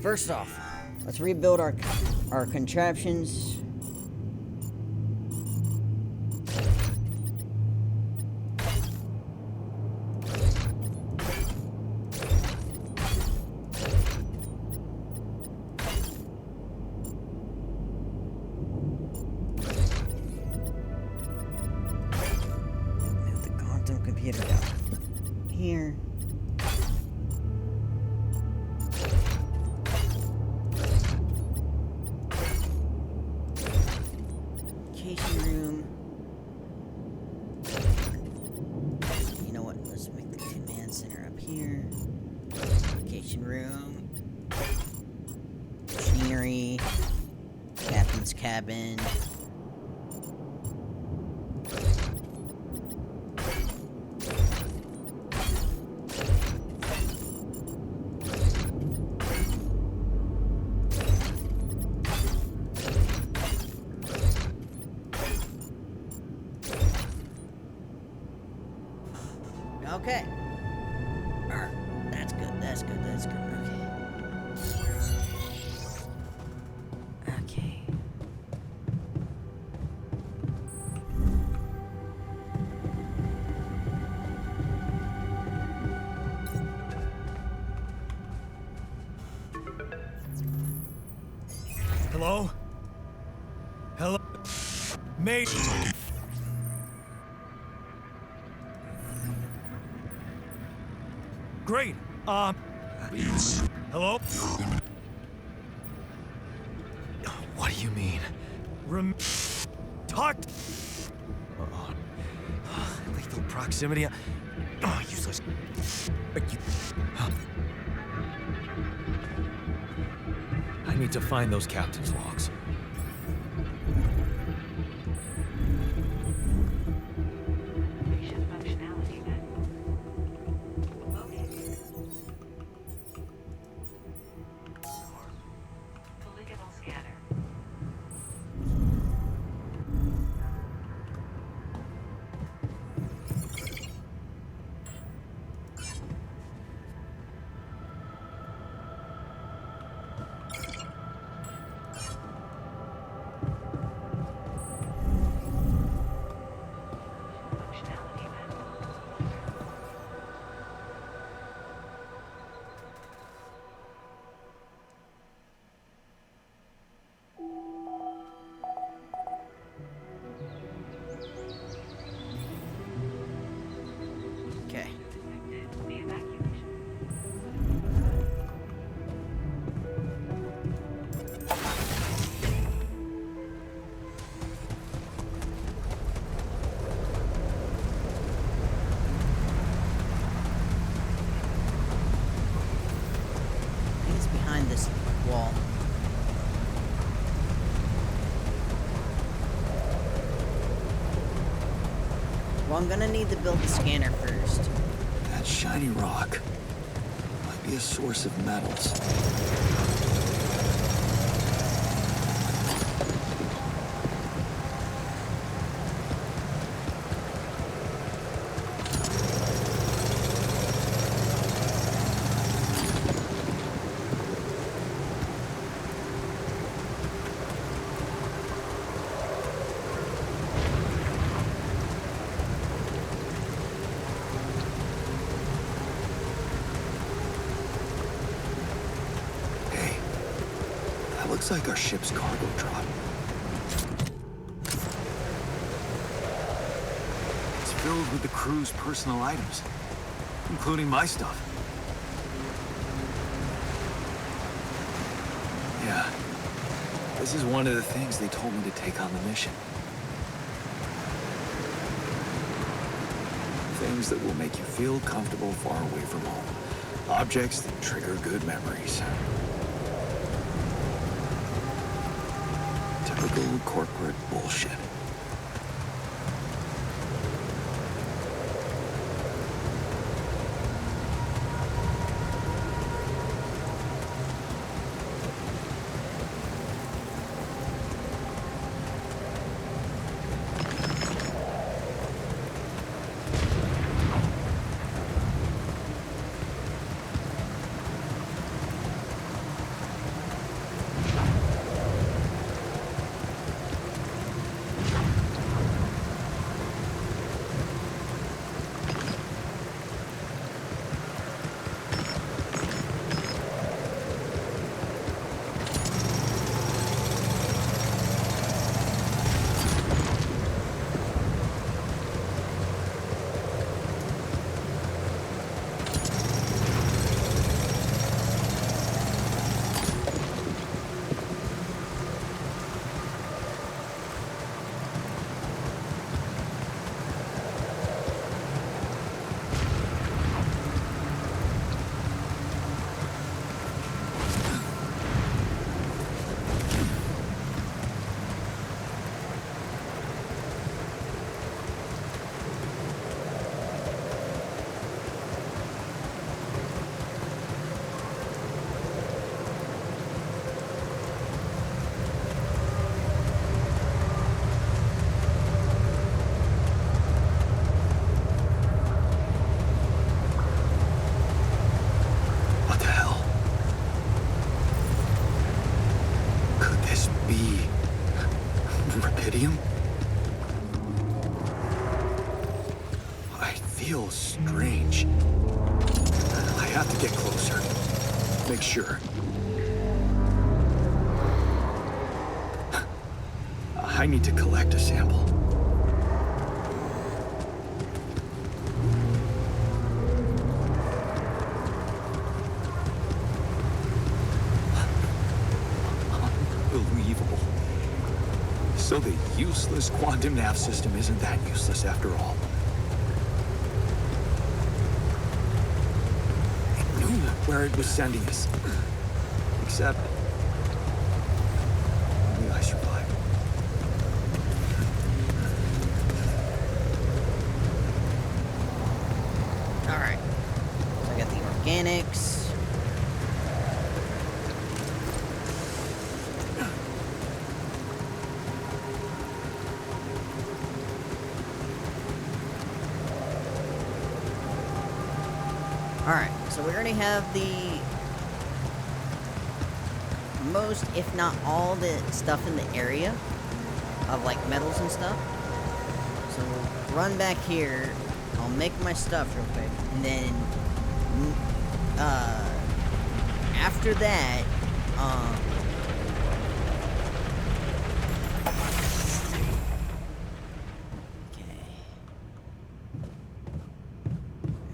First off, let's rebuild our contraptions. Move the quantum computer down here. Room. You know what? Let's make the command center up here. Application room. Machinery. Captain's cabin. Okay. Alright. That's good. That's good. That's good. Okay. Okay. Hello? Hello? Mate! Great. Hello? What do you mean? Talk. Lethal proximity. Oh, useless. I need to find those captain's logs. Mission functionality met. Loading. Polygonal scanner. Functionality met. Okay. Detected the evacuation. I think it's behind this wall. Well, I'm gonna need to build the scanner first. That shiny rock might be a source of metals. Hey, that looks like our ship's cargo drop. It's filled with the crew's personal items, including my stuff. Yeah, this is one of the things they told me to take on the mission. Things that will make you feel comfortable far away from home. Objects that trigger good memories. Typical corporate bullshit. What the hell? Could this be Rapidium? I feel strange. I have to get closer. Make sure. I need to collect a sample. Unbelievable. So the useless quantum nav system isn't that useless after all. where it was sending us. Except... only I survived. Alright. So I got the organics. Alright, so we already have the most, if not all, the stuff in the area of like metals and stuff. So we'll run back here. I'll make my stuff real quick, and then after that, okay.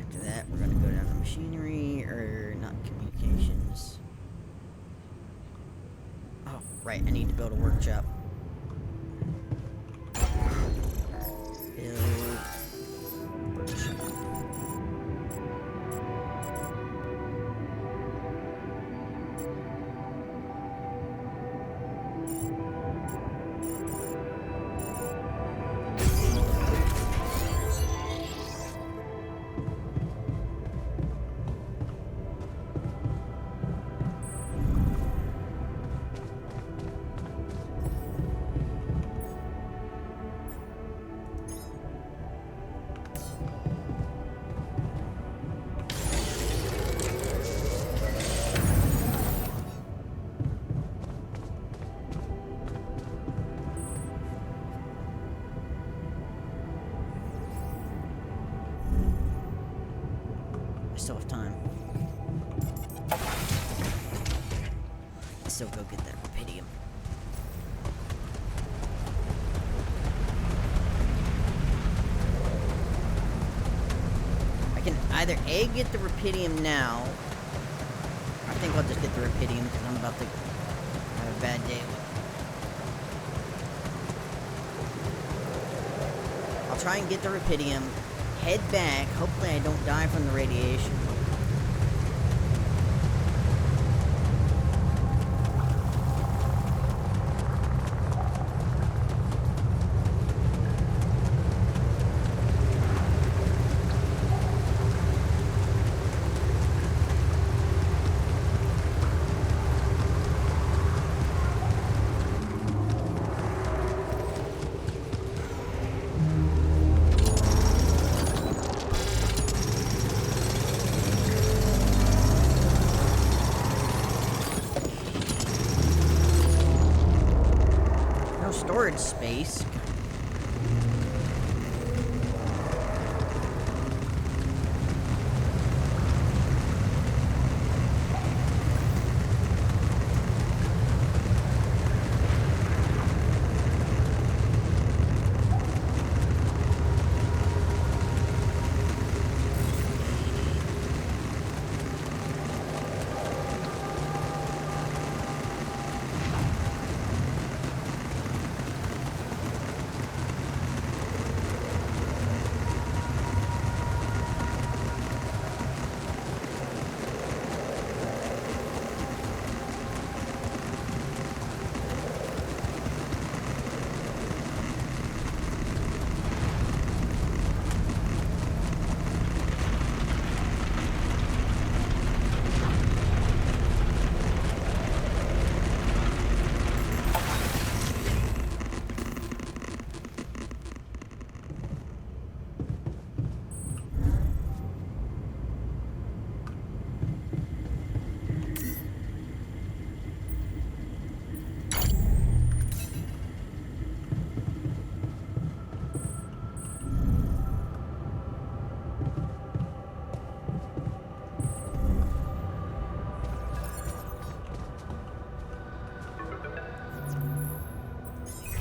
After that, we're gonna go down to machinery, or not communications. Oh, right, I need to build a workshop. Build workshop. Still have time. Still go get that rubidium. I can either A, get the rubidium now. I think I'll just get the rubidium because I'm about to have a bad day. I'll try and get the rubidium. Head back. Hopefully I don't die from the radiation. Storage space.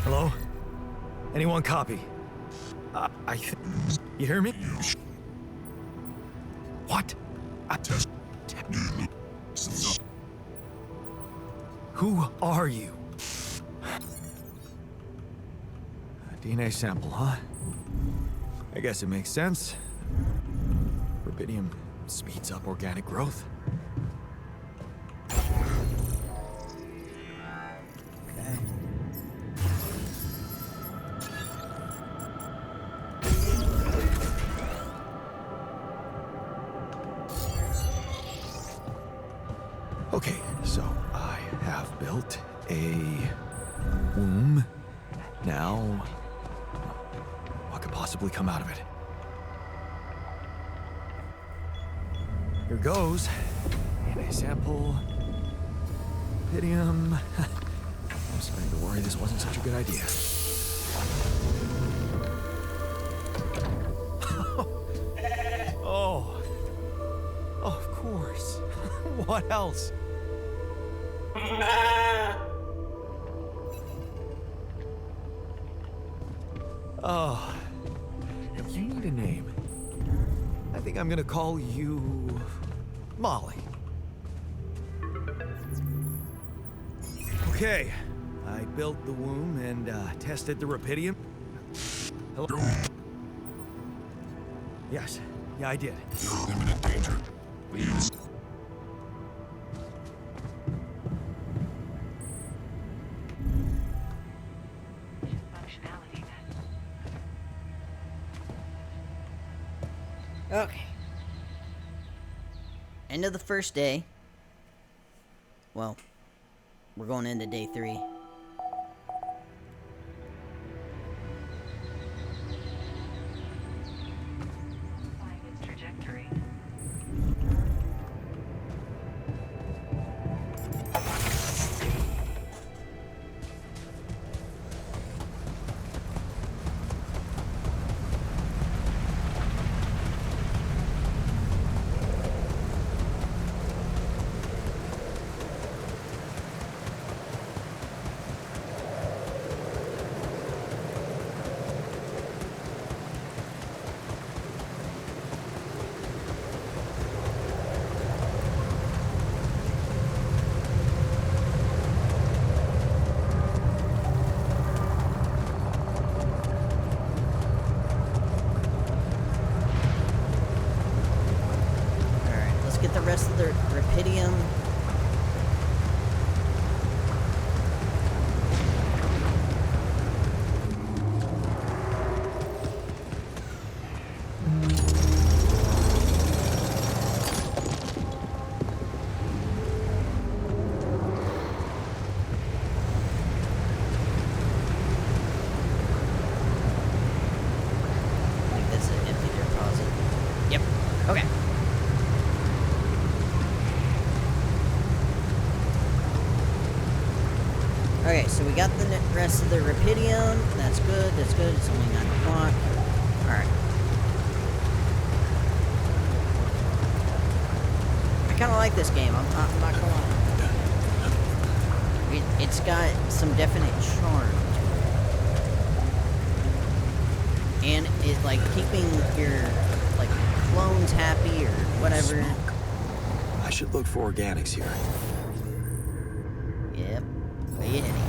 Hello? Anyone copy? You hear me? What? Who are you? A DNA sample, huh? I guess it makes sense. Rubidium speeds up organic growth. Okay. Okay, so I have built a womb. Now, what could possibly come out of it? Here goes. And a sample. Pydium. I'm starting to worry this wasn't such a good idea. Oh. Of course. What else? Oh. If you need a name, I think I'm gonna call you Molly. Okay, I built the womb and tested the rapidium. Hello? Yes, yeah, I did. You're in imminent danger. Please. Functionality met. Okay. End of the first day. Well, we're going into day 3. Applying its trajectory. Alright, let's get the rest of the rapidium. I think that's an empty deposit. Yep. Okay. Okay, so we got the rest of the rapidium. That's good. That's good. It's only 9 o'clock. All right. I kind of like this game. I'm not gonna lie. It's got some definite charm to it, and it like keeping your like clones happy or whatever. Smoke. I should look for organics here. Yep. Way ahead of you.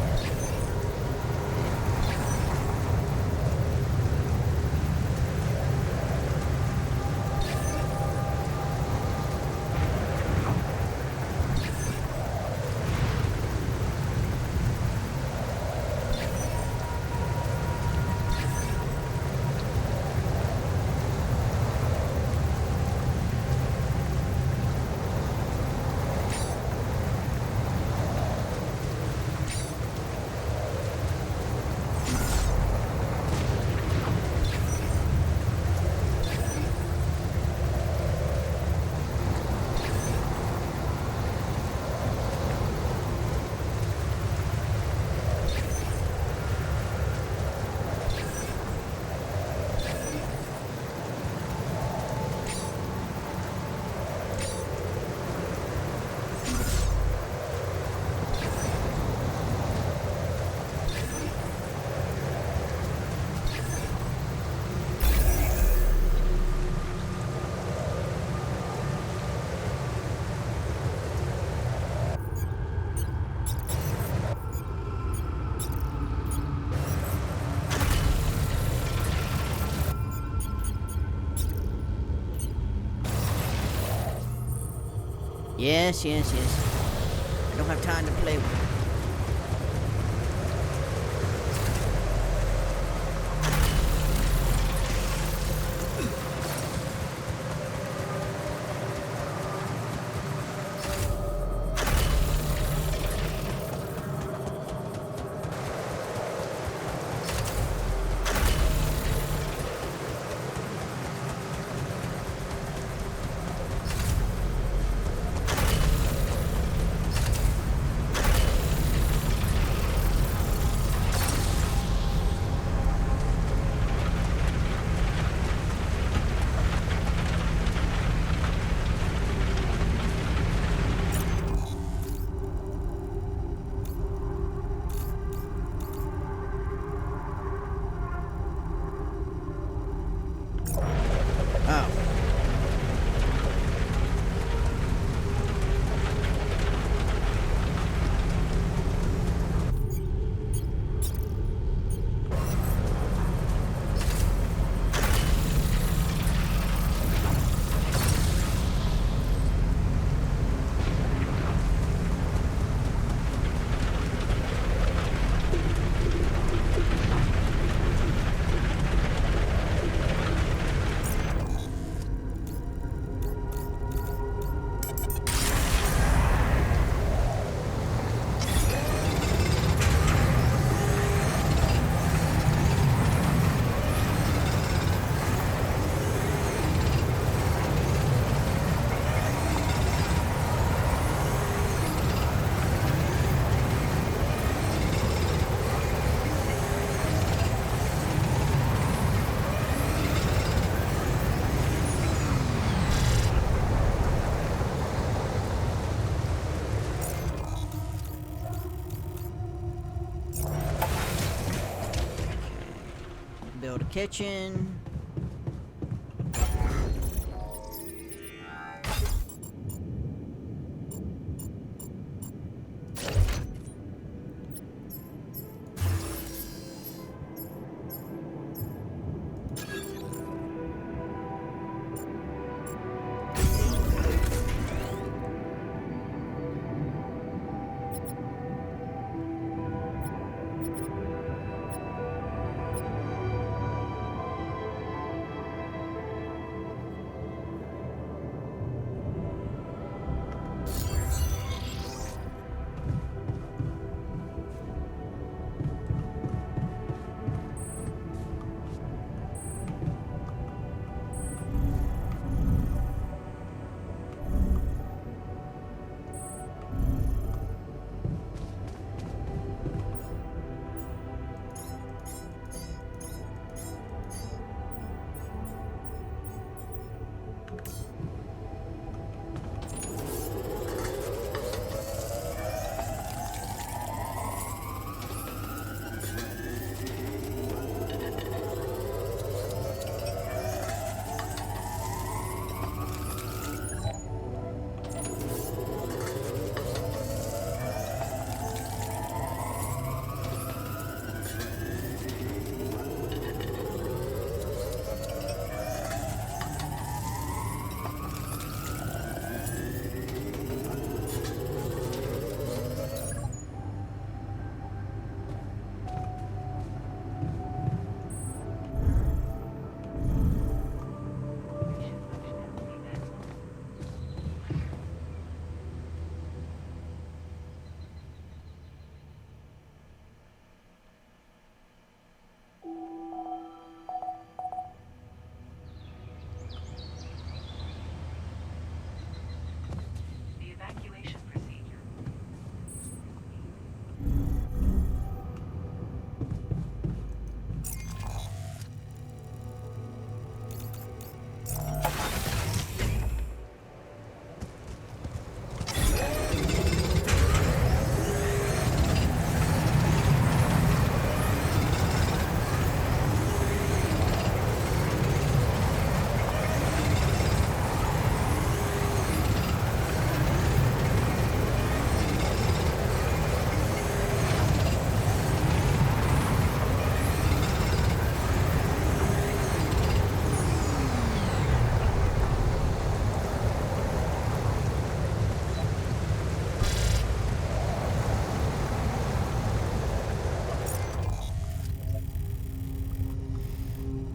Yes, yes, yes. I don't have time to play with it. Oh. Build a kitchen.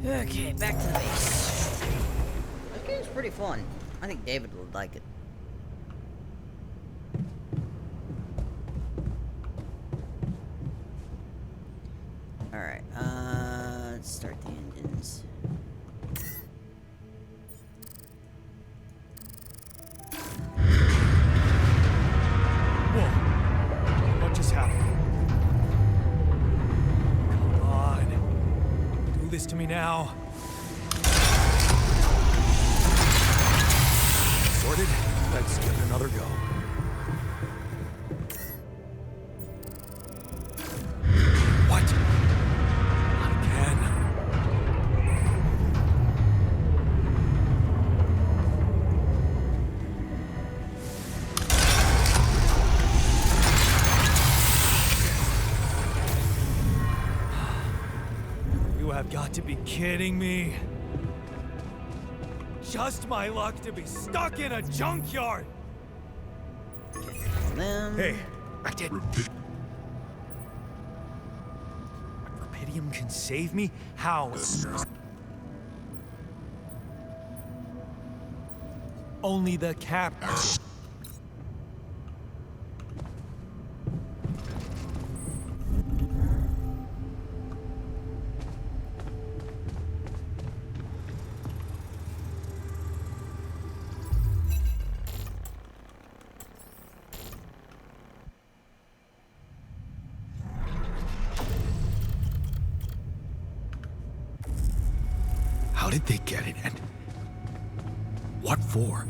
Okay, back to the base. This game's pretty fun. I think David would like it. Alright, let's start the engines. Whoa. What just happened? Come on. Do this to me now. Sorted? Let's give it another go. What? Not again. You have got to be kidding me. Just my luck to be stuck in a junkyard. Then Hey, I did. Rapidium can save me? How? Only the captain. How did they get it, and what for?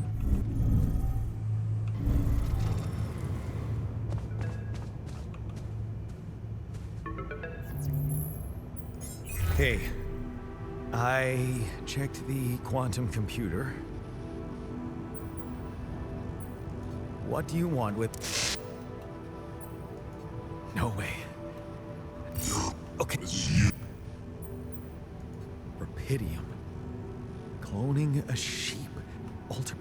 Hey, I checked the quantum computer. What do you want with... No way. Okay. Rapidium. Cloning a sheep. Alter...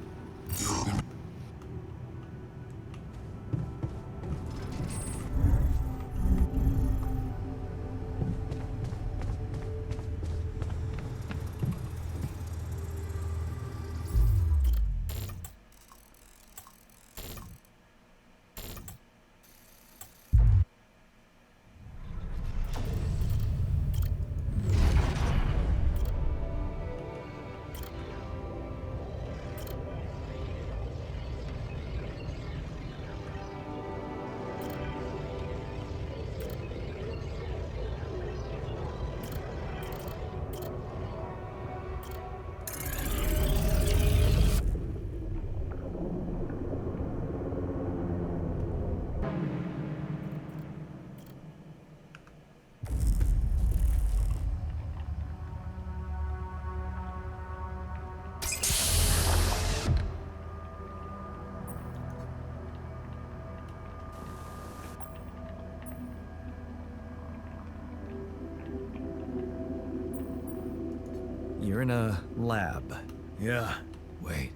You're in a lab. Yeah. Wait.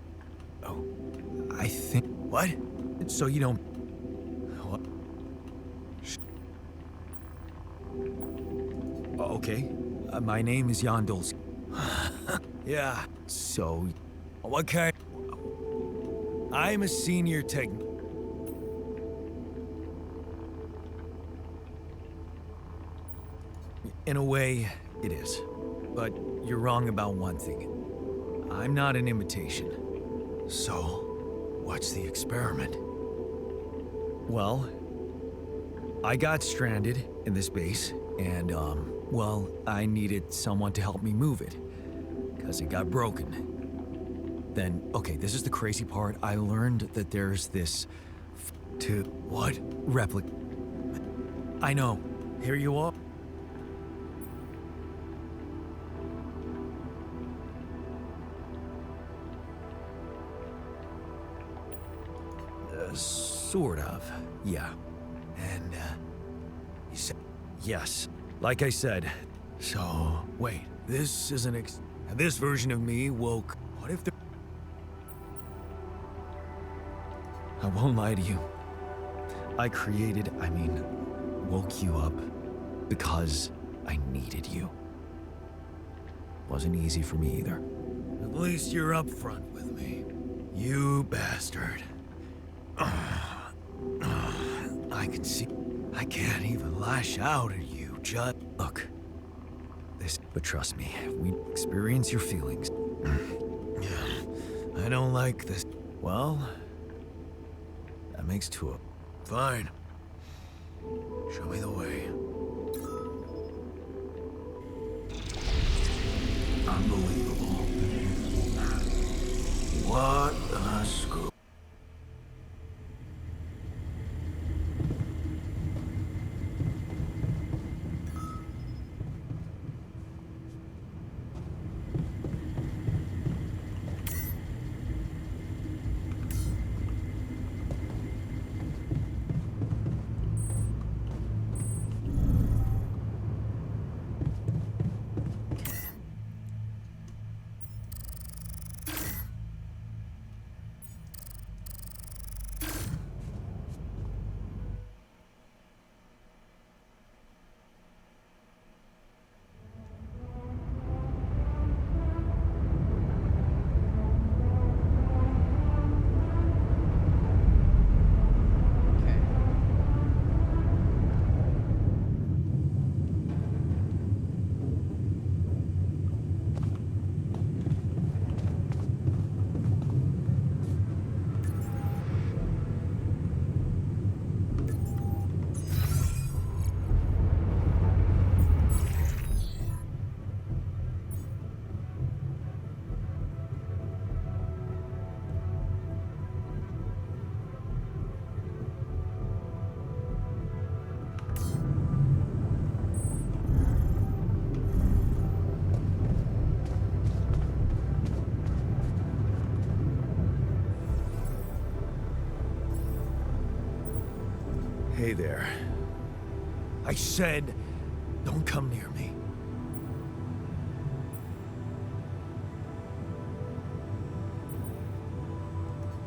Oh. I think... What? So you don't... What? Okay. My name is Yonduls. Yeah. So... What kind... I'm a senior tech... In a way, it is. But you're wrong about one thing. I'm not an imitation. So, what's the experiment? Well, I got stranded in this base, and, well, I needed someone to help me move it, because it got broken. Then, okay, this is the crazy part. I learned that there's this... What? Replica. I know. Here you are. Sort of, yeah. And, you said... Yes, like I said. So, wait, this is this version of me woke... What if the... I won't lie to you. I woke you up because I needed you. Wasn't easy for me either. At least you're upfront with me. You bastard. I can see... I can't even lash out at you, Judd. Look. But trust me, we experience your feelings. I don't like this. Well... that makes two of... Fine. Show me the way. Unbelievable. What a scoop. Hey there. I said, don't come near me.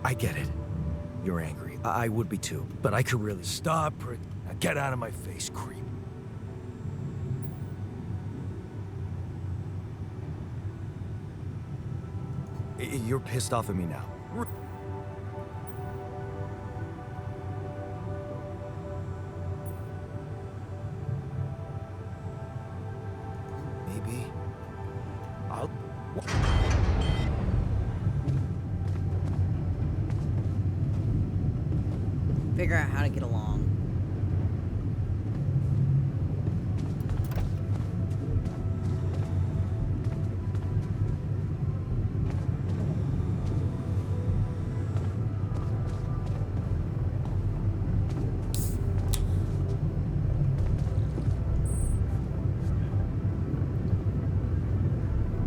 I get it. You're angry. I would be too, but I could really stop. Now get out of my face, creep. You're pissed off at me now. Maybe I'll... Figure out how to get along.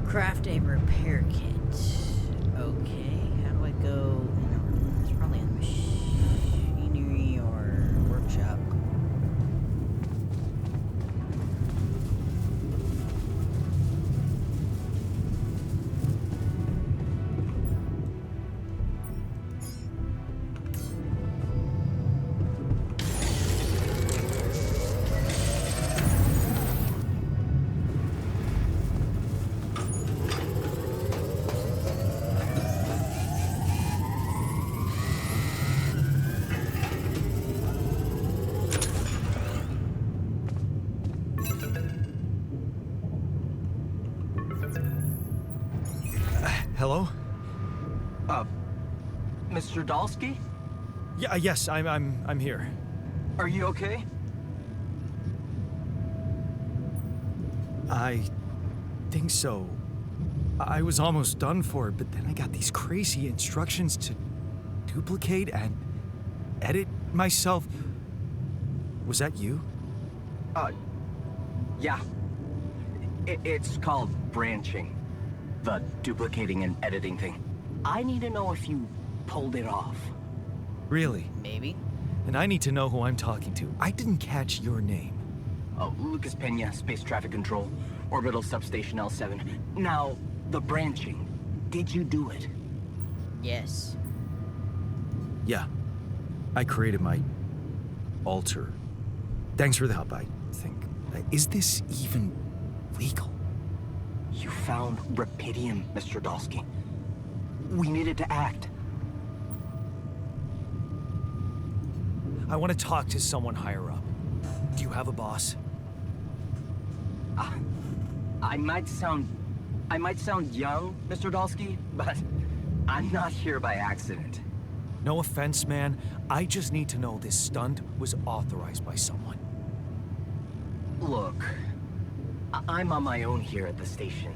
Craft a repair kit. Okay, how do I go? It's probably in the machinery or workshop. Hello? Mr. Dalsky? Yeah, yes, I'm here. Are you okay? I think so. I was almost done for, but then I got these crazy instructions to duplicate and edit myself. Was that you? Yeah. It's called branching. The duplicating and editing thing. I need to know if you pulled it off. Really? Maybe. And I need to know who I'm talking to. I didn't catch your name. Lucas Pena, Space Traffic Control, Orbital Substation L7. Now, the branching. Did you do it? Yes. Yeah. I created my alter. Thanks for the help, I think. Is this even legal? You found Rapidium, Mr. Dolsky. We needed to act. I want to talk to someone higher up. Do you have a boss? I might sound young, Mr. Dolsky, but I'm not here by accident. No offense, man. I just need to know this stunt was authorized by someone. Look, I'm on my own here at the station.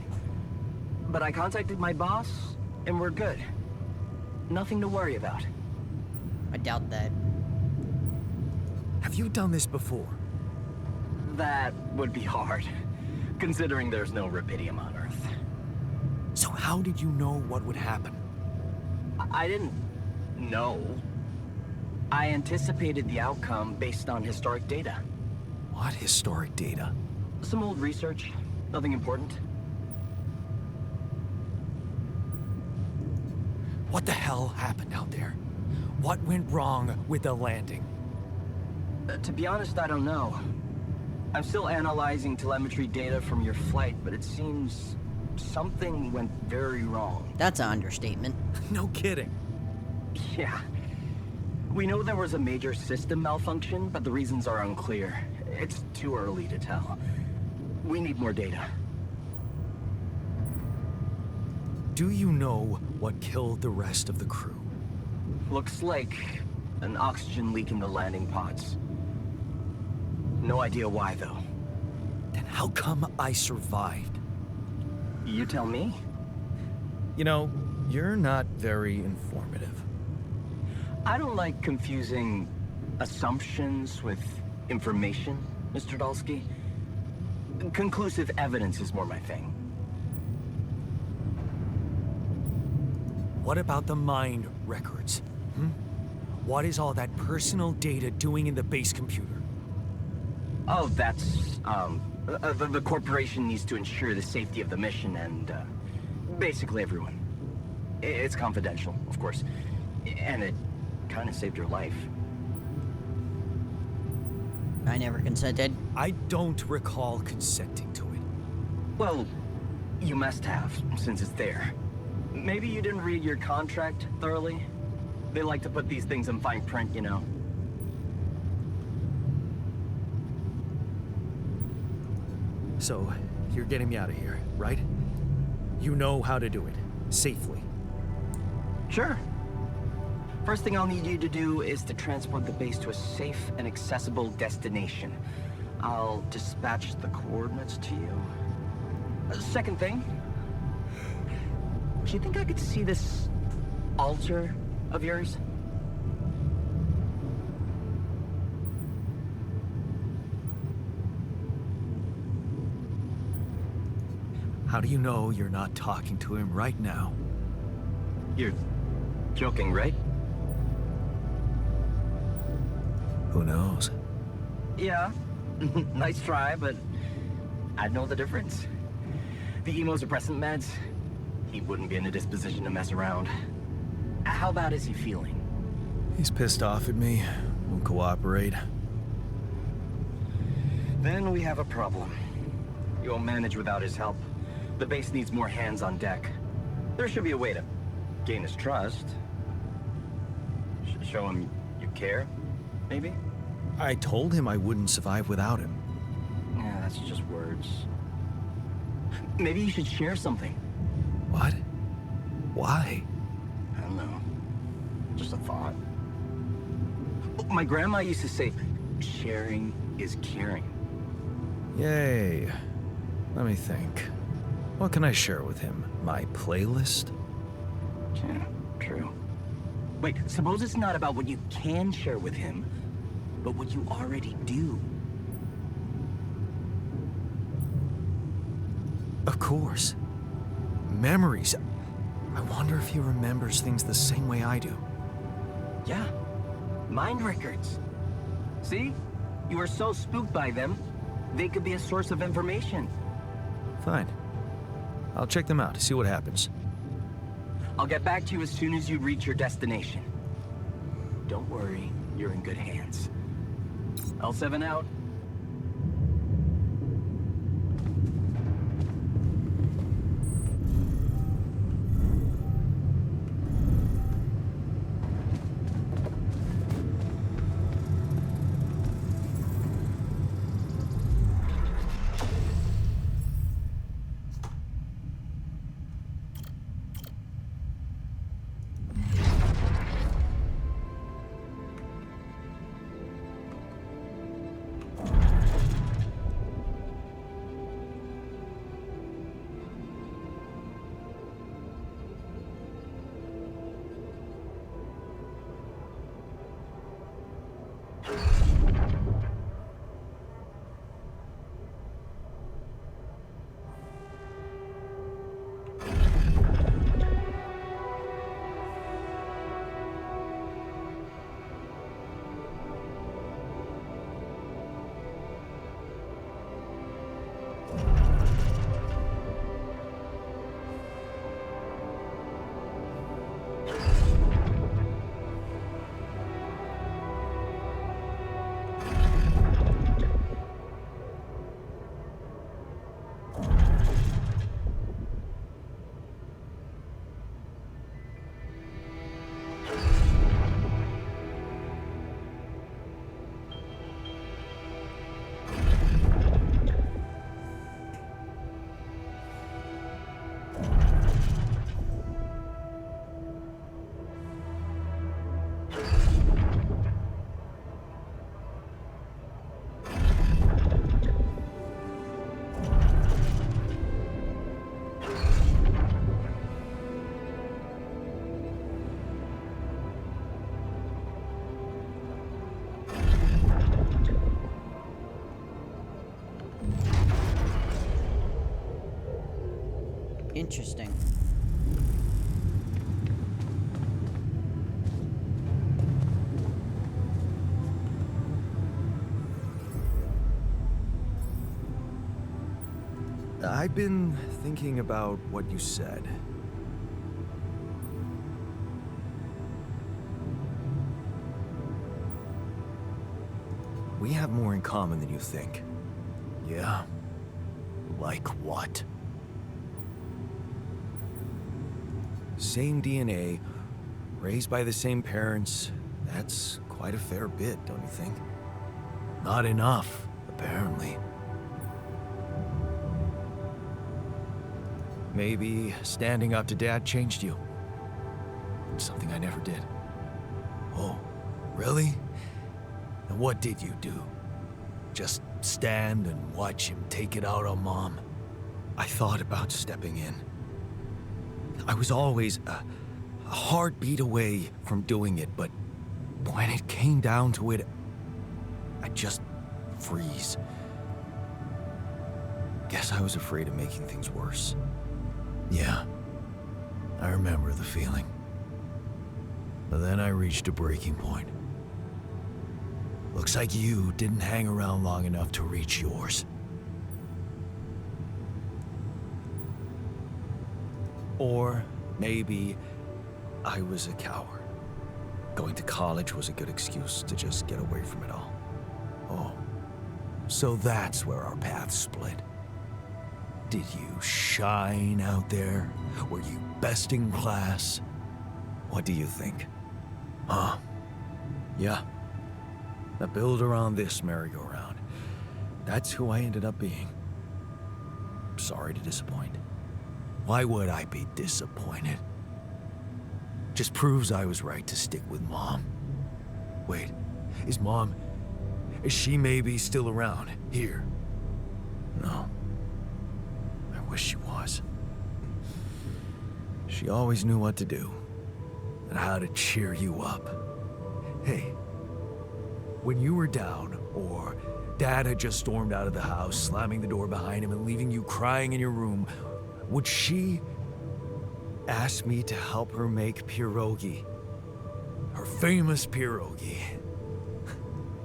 But I contacted my boss, and we're good. Nothing to worry about. I doubt that. Have you done this before? That would be hard, considering there's no Rapidium on Earth. So how did you know what would happen? I didn't know. I anticipated the outcome based on historic data. What historic data? Some old research, nothing important. What the hell happened out there? What went wrong with the landing? To be honest, I don't know. I'm still analyzing telemetry data from your flight, but it seems something went very wrong. That's an understatement. No kidding. Yeah. We know there was a major system malfunction, but the reasons are unclear. It's too early to tell. We need more data. Do you know what killed the rest of the crew? Looks like an oxygen leak in the landing pods. No idea why, though. Then how come I survived? You tell me? You know, you're not very informative. I don't like confusing assumptions with information, Mr. Dolsky. Conclusive evidence is more my thing. What about the mind records? What is all that personal data doing in the base computer? Oh, that's, the corporation needs to ensure the safety of the mission and, basically everyone. It's confidential, of course. And it kind of saved your life. I never consented. I don't recall consenting to it. Well, you must have, since it's there. Maybe you didn't read your contract thoroughly? They like to put these things in fine print, you know. So, you're getting me out of here, right? You know how to do it. Safely. Sure. First thing I'll need you to do is to transport the base to a safe and accessible destination. I'll dispatch the coordinates to you. Second thing, do you think I could see this altar of yours? How do you know you're not talking to him right now? You're joking, right? Who knows? Yeah. Nice try, but I'd know the difference. The immunosuppressant meds, he wouldn't be in a disposition to mess around. How bad is he feeling? He's pissed off at me. Won't cooperate. Then we have a problem. You won't manage without his help. The base needs more hands on deck. There should be a way to gain his trust. Show him you care, maybe? I told him I wouldn't survive without him. Yeah, that's just words. Maybe you should share something. What? Why? I don't know. Just a thought. My grandma used to say, sharing is caring. Yay. Let me think. What can I share with him? My playlist? Yeah, true. Wait, suppose it's not about what you can share with him, but what you already do. Of course. Memories. I wonder if he remembers things the same way I do. Yeah, mind records. See? You are so spooked by them, they could be a source of information. Fine. I'll check them out to see what happens. I'll get back to you as soon as you reach your destination. Don't worry, you're in good hands. L7 out. Interesting. I've been thinking about what you said. We have more in common than you think. Yeah? Like what? Same DNA, raised by the same parents. That's quite a fair bit, don't you think? Not enough, apparently. Maybe standing up to Dad changed you. Something I never did. Oh, really? And what did you do? Just stand and watch him take it out on Mom? I thought about stepping in. I was always a heartbeat away from doing it, but when it came down to it, I'd just freeze. Guess I was afraid of making things worse. Yeah, I remember the feeling. But then I reached a breaking point. Looks like you didn't hang around long enough to reach yours. Or maybe I was a coward. Going to college was a good excuse to just get away from it all. Oh, so that's where our paths split. Did you shine out there? Were you best in class? What do you think? Huh? Yeah. The builder on this merry-go-round. That's who I ended up being. Sorry to disappoint. Why would I be disappointed? Just proves I was right to stick with Mom. Wait, is she maybe still around here? No. I wish she was. She always knew what to do and how to cheer you up. Hey, when you were down, or Dad had just stormed out of the house, slamming the door behind him and leaving you crying in your room, would she ask me to help her make pierogi? Her famous pierogi.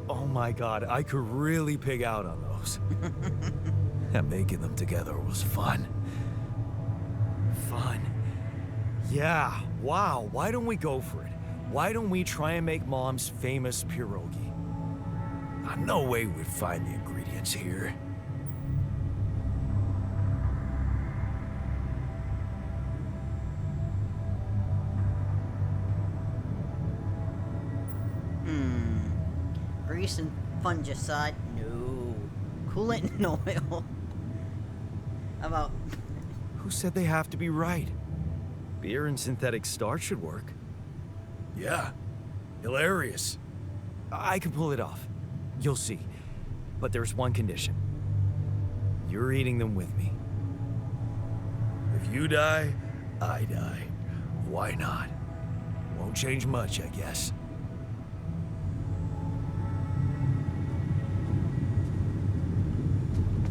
Oh my God, I could really pig out on those. And making them together was fun. Fun. Yeah, wow, why don't we go for it? Why don't we try and make Mom's famous pierogi? No way we'd find the ingredients here. Grease and fungicide? No. Coolant and oil? How about... Who said they have to be right? Beer and synthetic starch should work. Yeah. Hilarious. I can pull it off. You'll see. But there's one condition. You're eating them with me. If you die, I die. Why not? Won't change much, I guess.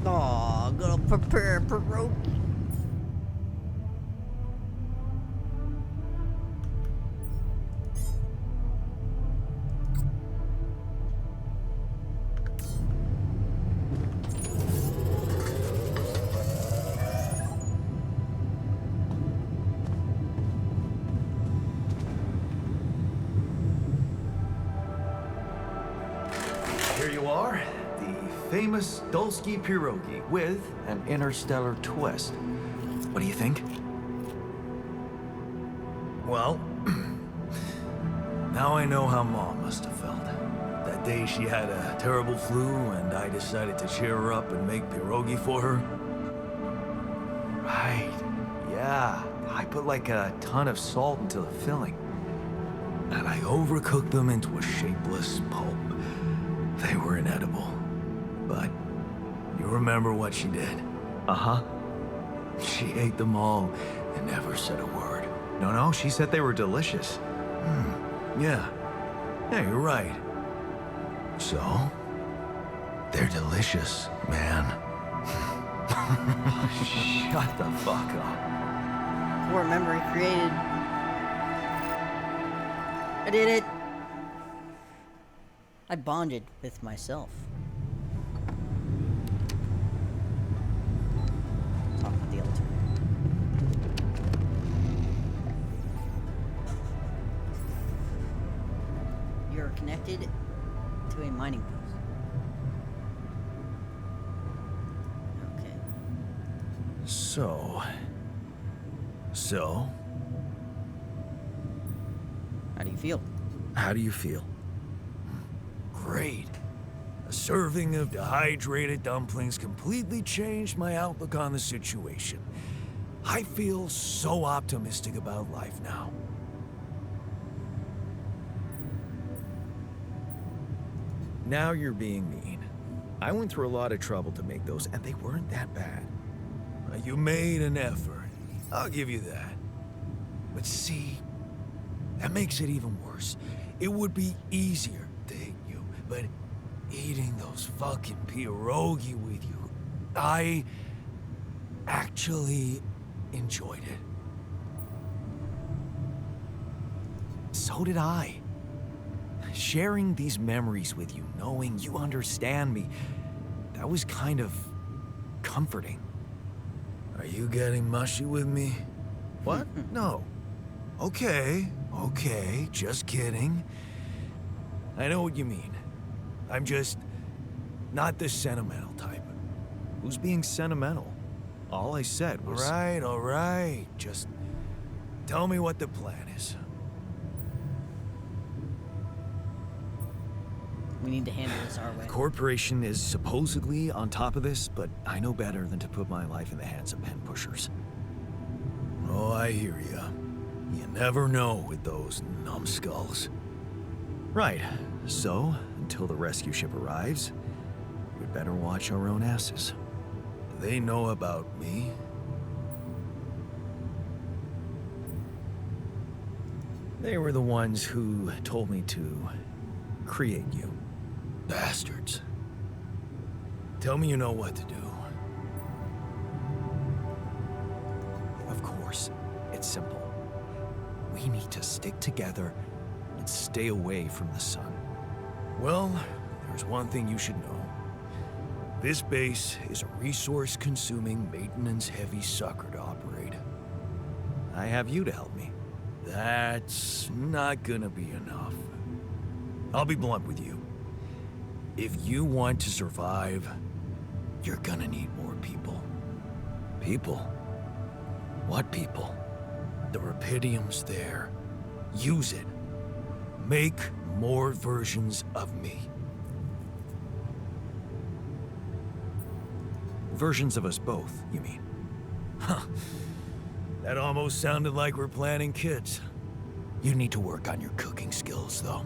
Aw, gonna prepare pierogi. Here you are, the famous Dulski pierogi with an interstellar twist. What do you think? Well, now I know how Mom must have felt. That day she had a terrible flu and I decided to cheer her up and make pierogi for her. Right, yeah. I put like a ton of salt into the filling. And I overcooked them into a shapeless pulp. They were inedible. But you remember what she did? Uh-huh. She ate them all and never said a word. No, she said they were delicious. Yeah. Yeah, you're right. So, they're delicious, man. Shut the fuck up. core memory created. I did it. I bonded with myself. Talk with the altar. You're connected to a mining post. Okay. So, How do you feel? how do you feel? Great. A serving of dehydrated dumplings completely changed my outlook on the situation. I feel so optimistic about life now. Now you're being mean. I went through a lot of trouble to make those, and they weren't that bad. You made an effort. I'll give you that. But see, that makes it even worse. It would be easier to hate you, but eating those fucking pierogi with you, I actually enjoyed it. So did I. Sharing these memories with you, knowing you understand me, that was kind of comforting. Are you getting mushy with me? What? No. Okay, just kidding. I know what you mean. I'm just not the sentimental type. Who's being sentimental? All I said was... All right. Just tell me what the plan is. We need to handle this our way. The corporation is supposedly on top of this, but I know better than to put my life in the hands of pen pushers. Oh, I hear ya. You never know with those numbskulls. Right. So, until the rescue ship arrives, we'd better watch our own asses. They know about me. They were the ones who told me to create you. Bastards. Tell me you know what to do. Of course, it's simple. We need to stick together and stay away from the sun. Well, there's one thing you should know. This base is a resource-consuming, maintenance-heavy sucker to operate. I have you to help me. That's not gonna be enough. I'll be blunt with you. If you want to survive, you're gonna need more people. People? What people? The Rapidium's there. Use it. Make more versions of me. Versions of us both, you mean? Huh. That almost sounded like we're planning kids. You need to work on your cooking skills, though.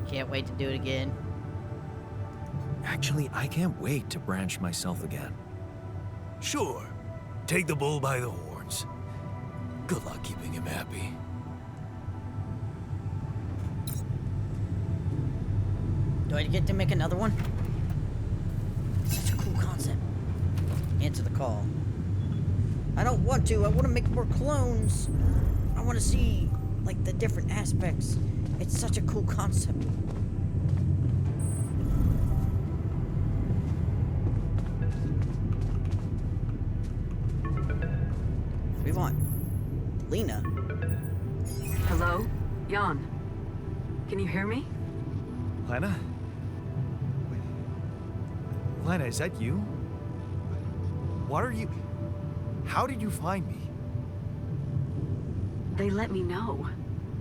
Can't wait to do it again. Actually, I can't wait to branch myself again. Sure. Take the bull by the horns. Good luck keeping him happy. Do I get to make another one? Such a cool concept. Answer the call. I don't want to. I want to make more clones. I want to see, like, the different aspects. It's such a cool concept. What do we want? Lena? Hello? Jan? Can you hear me? Lena? Wait. Lena, is that you? What are you... How did you find me? They let me know.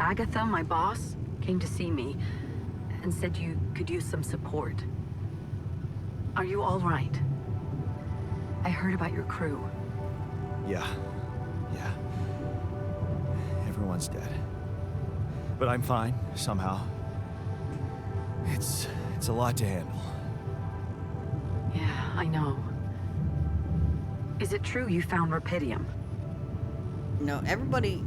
Agatha, my boss, came to see me and said you could use some support. Are you all right? I heard about your crew. Yeah. Everyone's dead. But I'm fine, somehow. It's a lot to handle. Yeah, I know. Is it true you found Rapidium? No, everybody...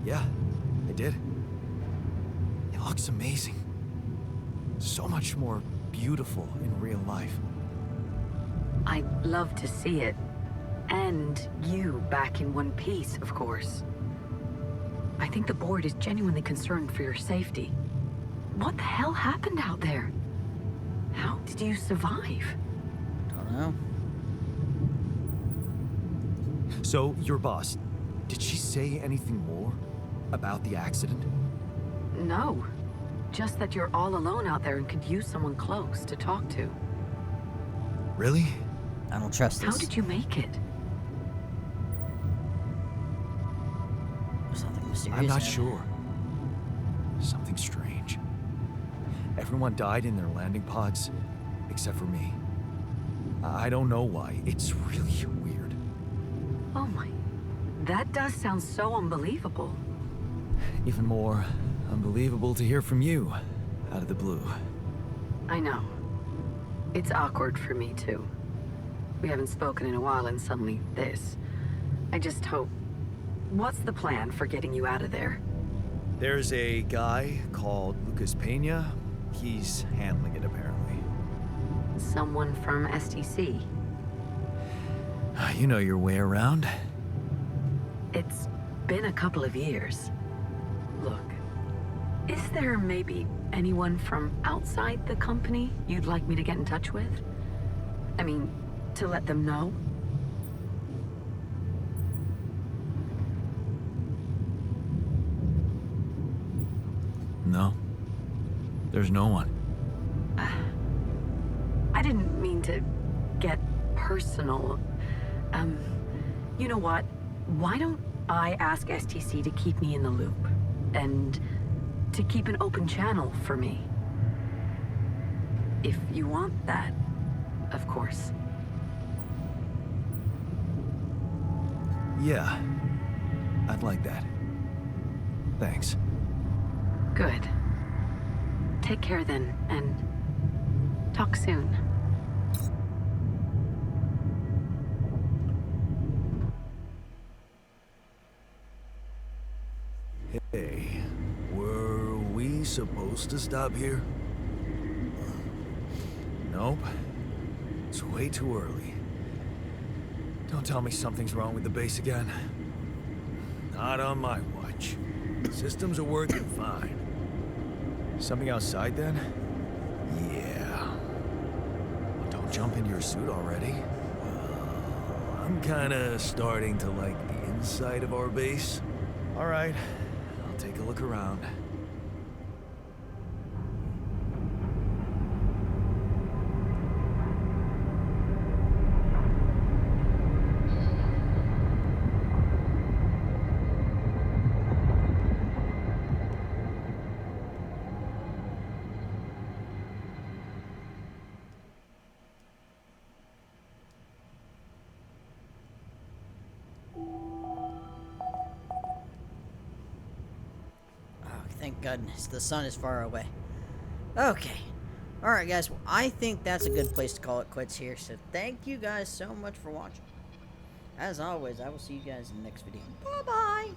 Yeah, I did. It looks amazing. So much more beautiful in real life. I'd love to see it. And you back in one piece, of course. I think the board is genuinely concerned for your safety. What the hell happened out there? How did you survive? Don't know. So, your boss, did she say anything more about the accident? No. Just that you're all alone out there and could use someone close to talk to. Really? I don't trust this. How did you make it? Something mysterious. I'm not happened. sure. Something strange. Everyone died in their landing pods, except for me. I don't know why. It's really weird. Oh my... That does sound so unbelievable. Even more unbelievable to hear from you, out of the blue. I know. It's awkward for me, too. We haven't spoken in a while and suddenly this. I just hope... What's the plan for getting you out of there? There's a guy called Lucas Pena. He's handling it, apparently. Someone from STC. You know your way around. It's been a couple of years. Look, is there maybe anyone from outside the company you'd like me to get in touch with? I mean, to let them know? No. There's no one. I didn't mean to get personal. You know what? Why don't I ask STC to keep me in the loop? And to keep an open channel for me? If you want that, of course. Yeah. I'd like that. Thanks. Good. Take care then, and talk soon. Hey, were we supposed to stop here? Nope. It's way too early. Don't tell me something's wrong with the base again. Not on my watch. Systems are working fine. Something outside then? Yeah. Well, don't jump into your suit already. Well, I'm kinda starting to like the inside of our base. All right, I'll take a look around. Thank goodness. The sun is far away. Okay. Alright, guys. Well, I think that's a good place to call it quits here. So, thank you guys so much for watching. As always, I will see you guys in the next video. Bye-bye!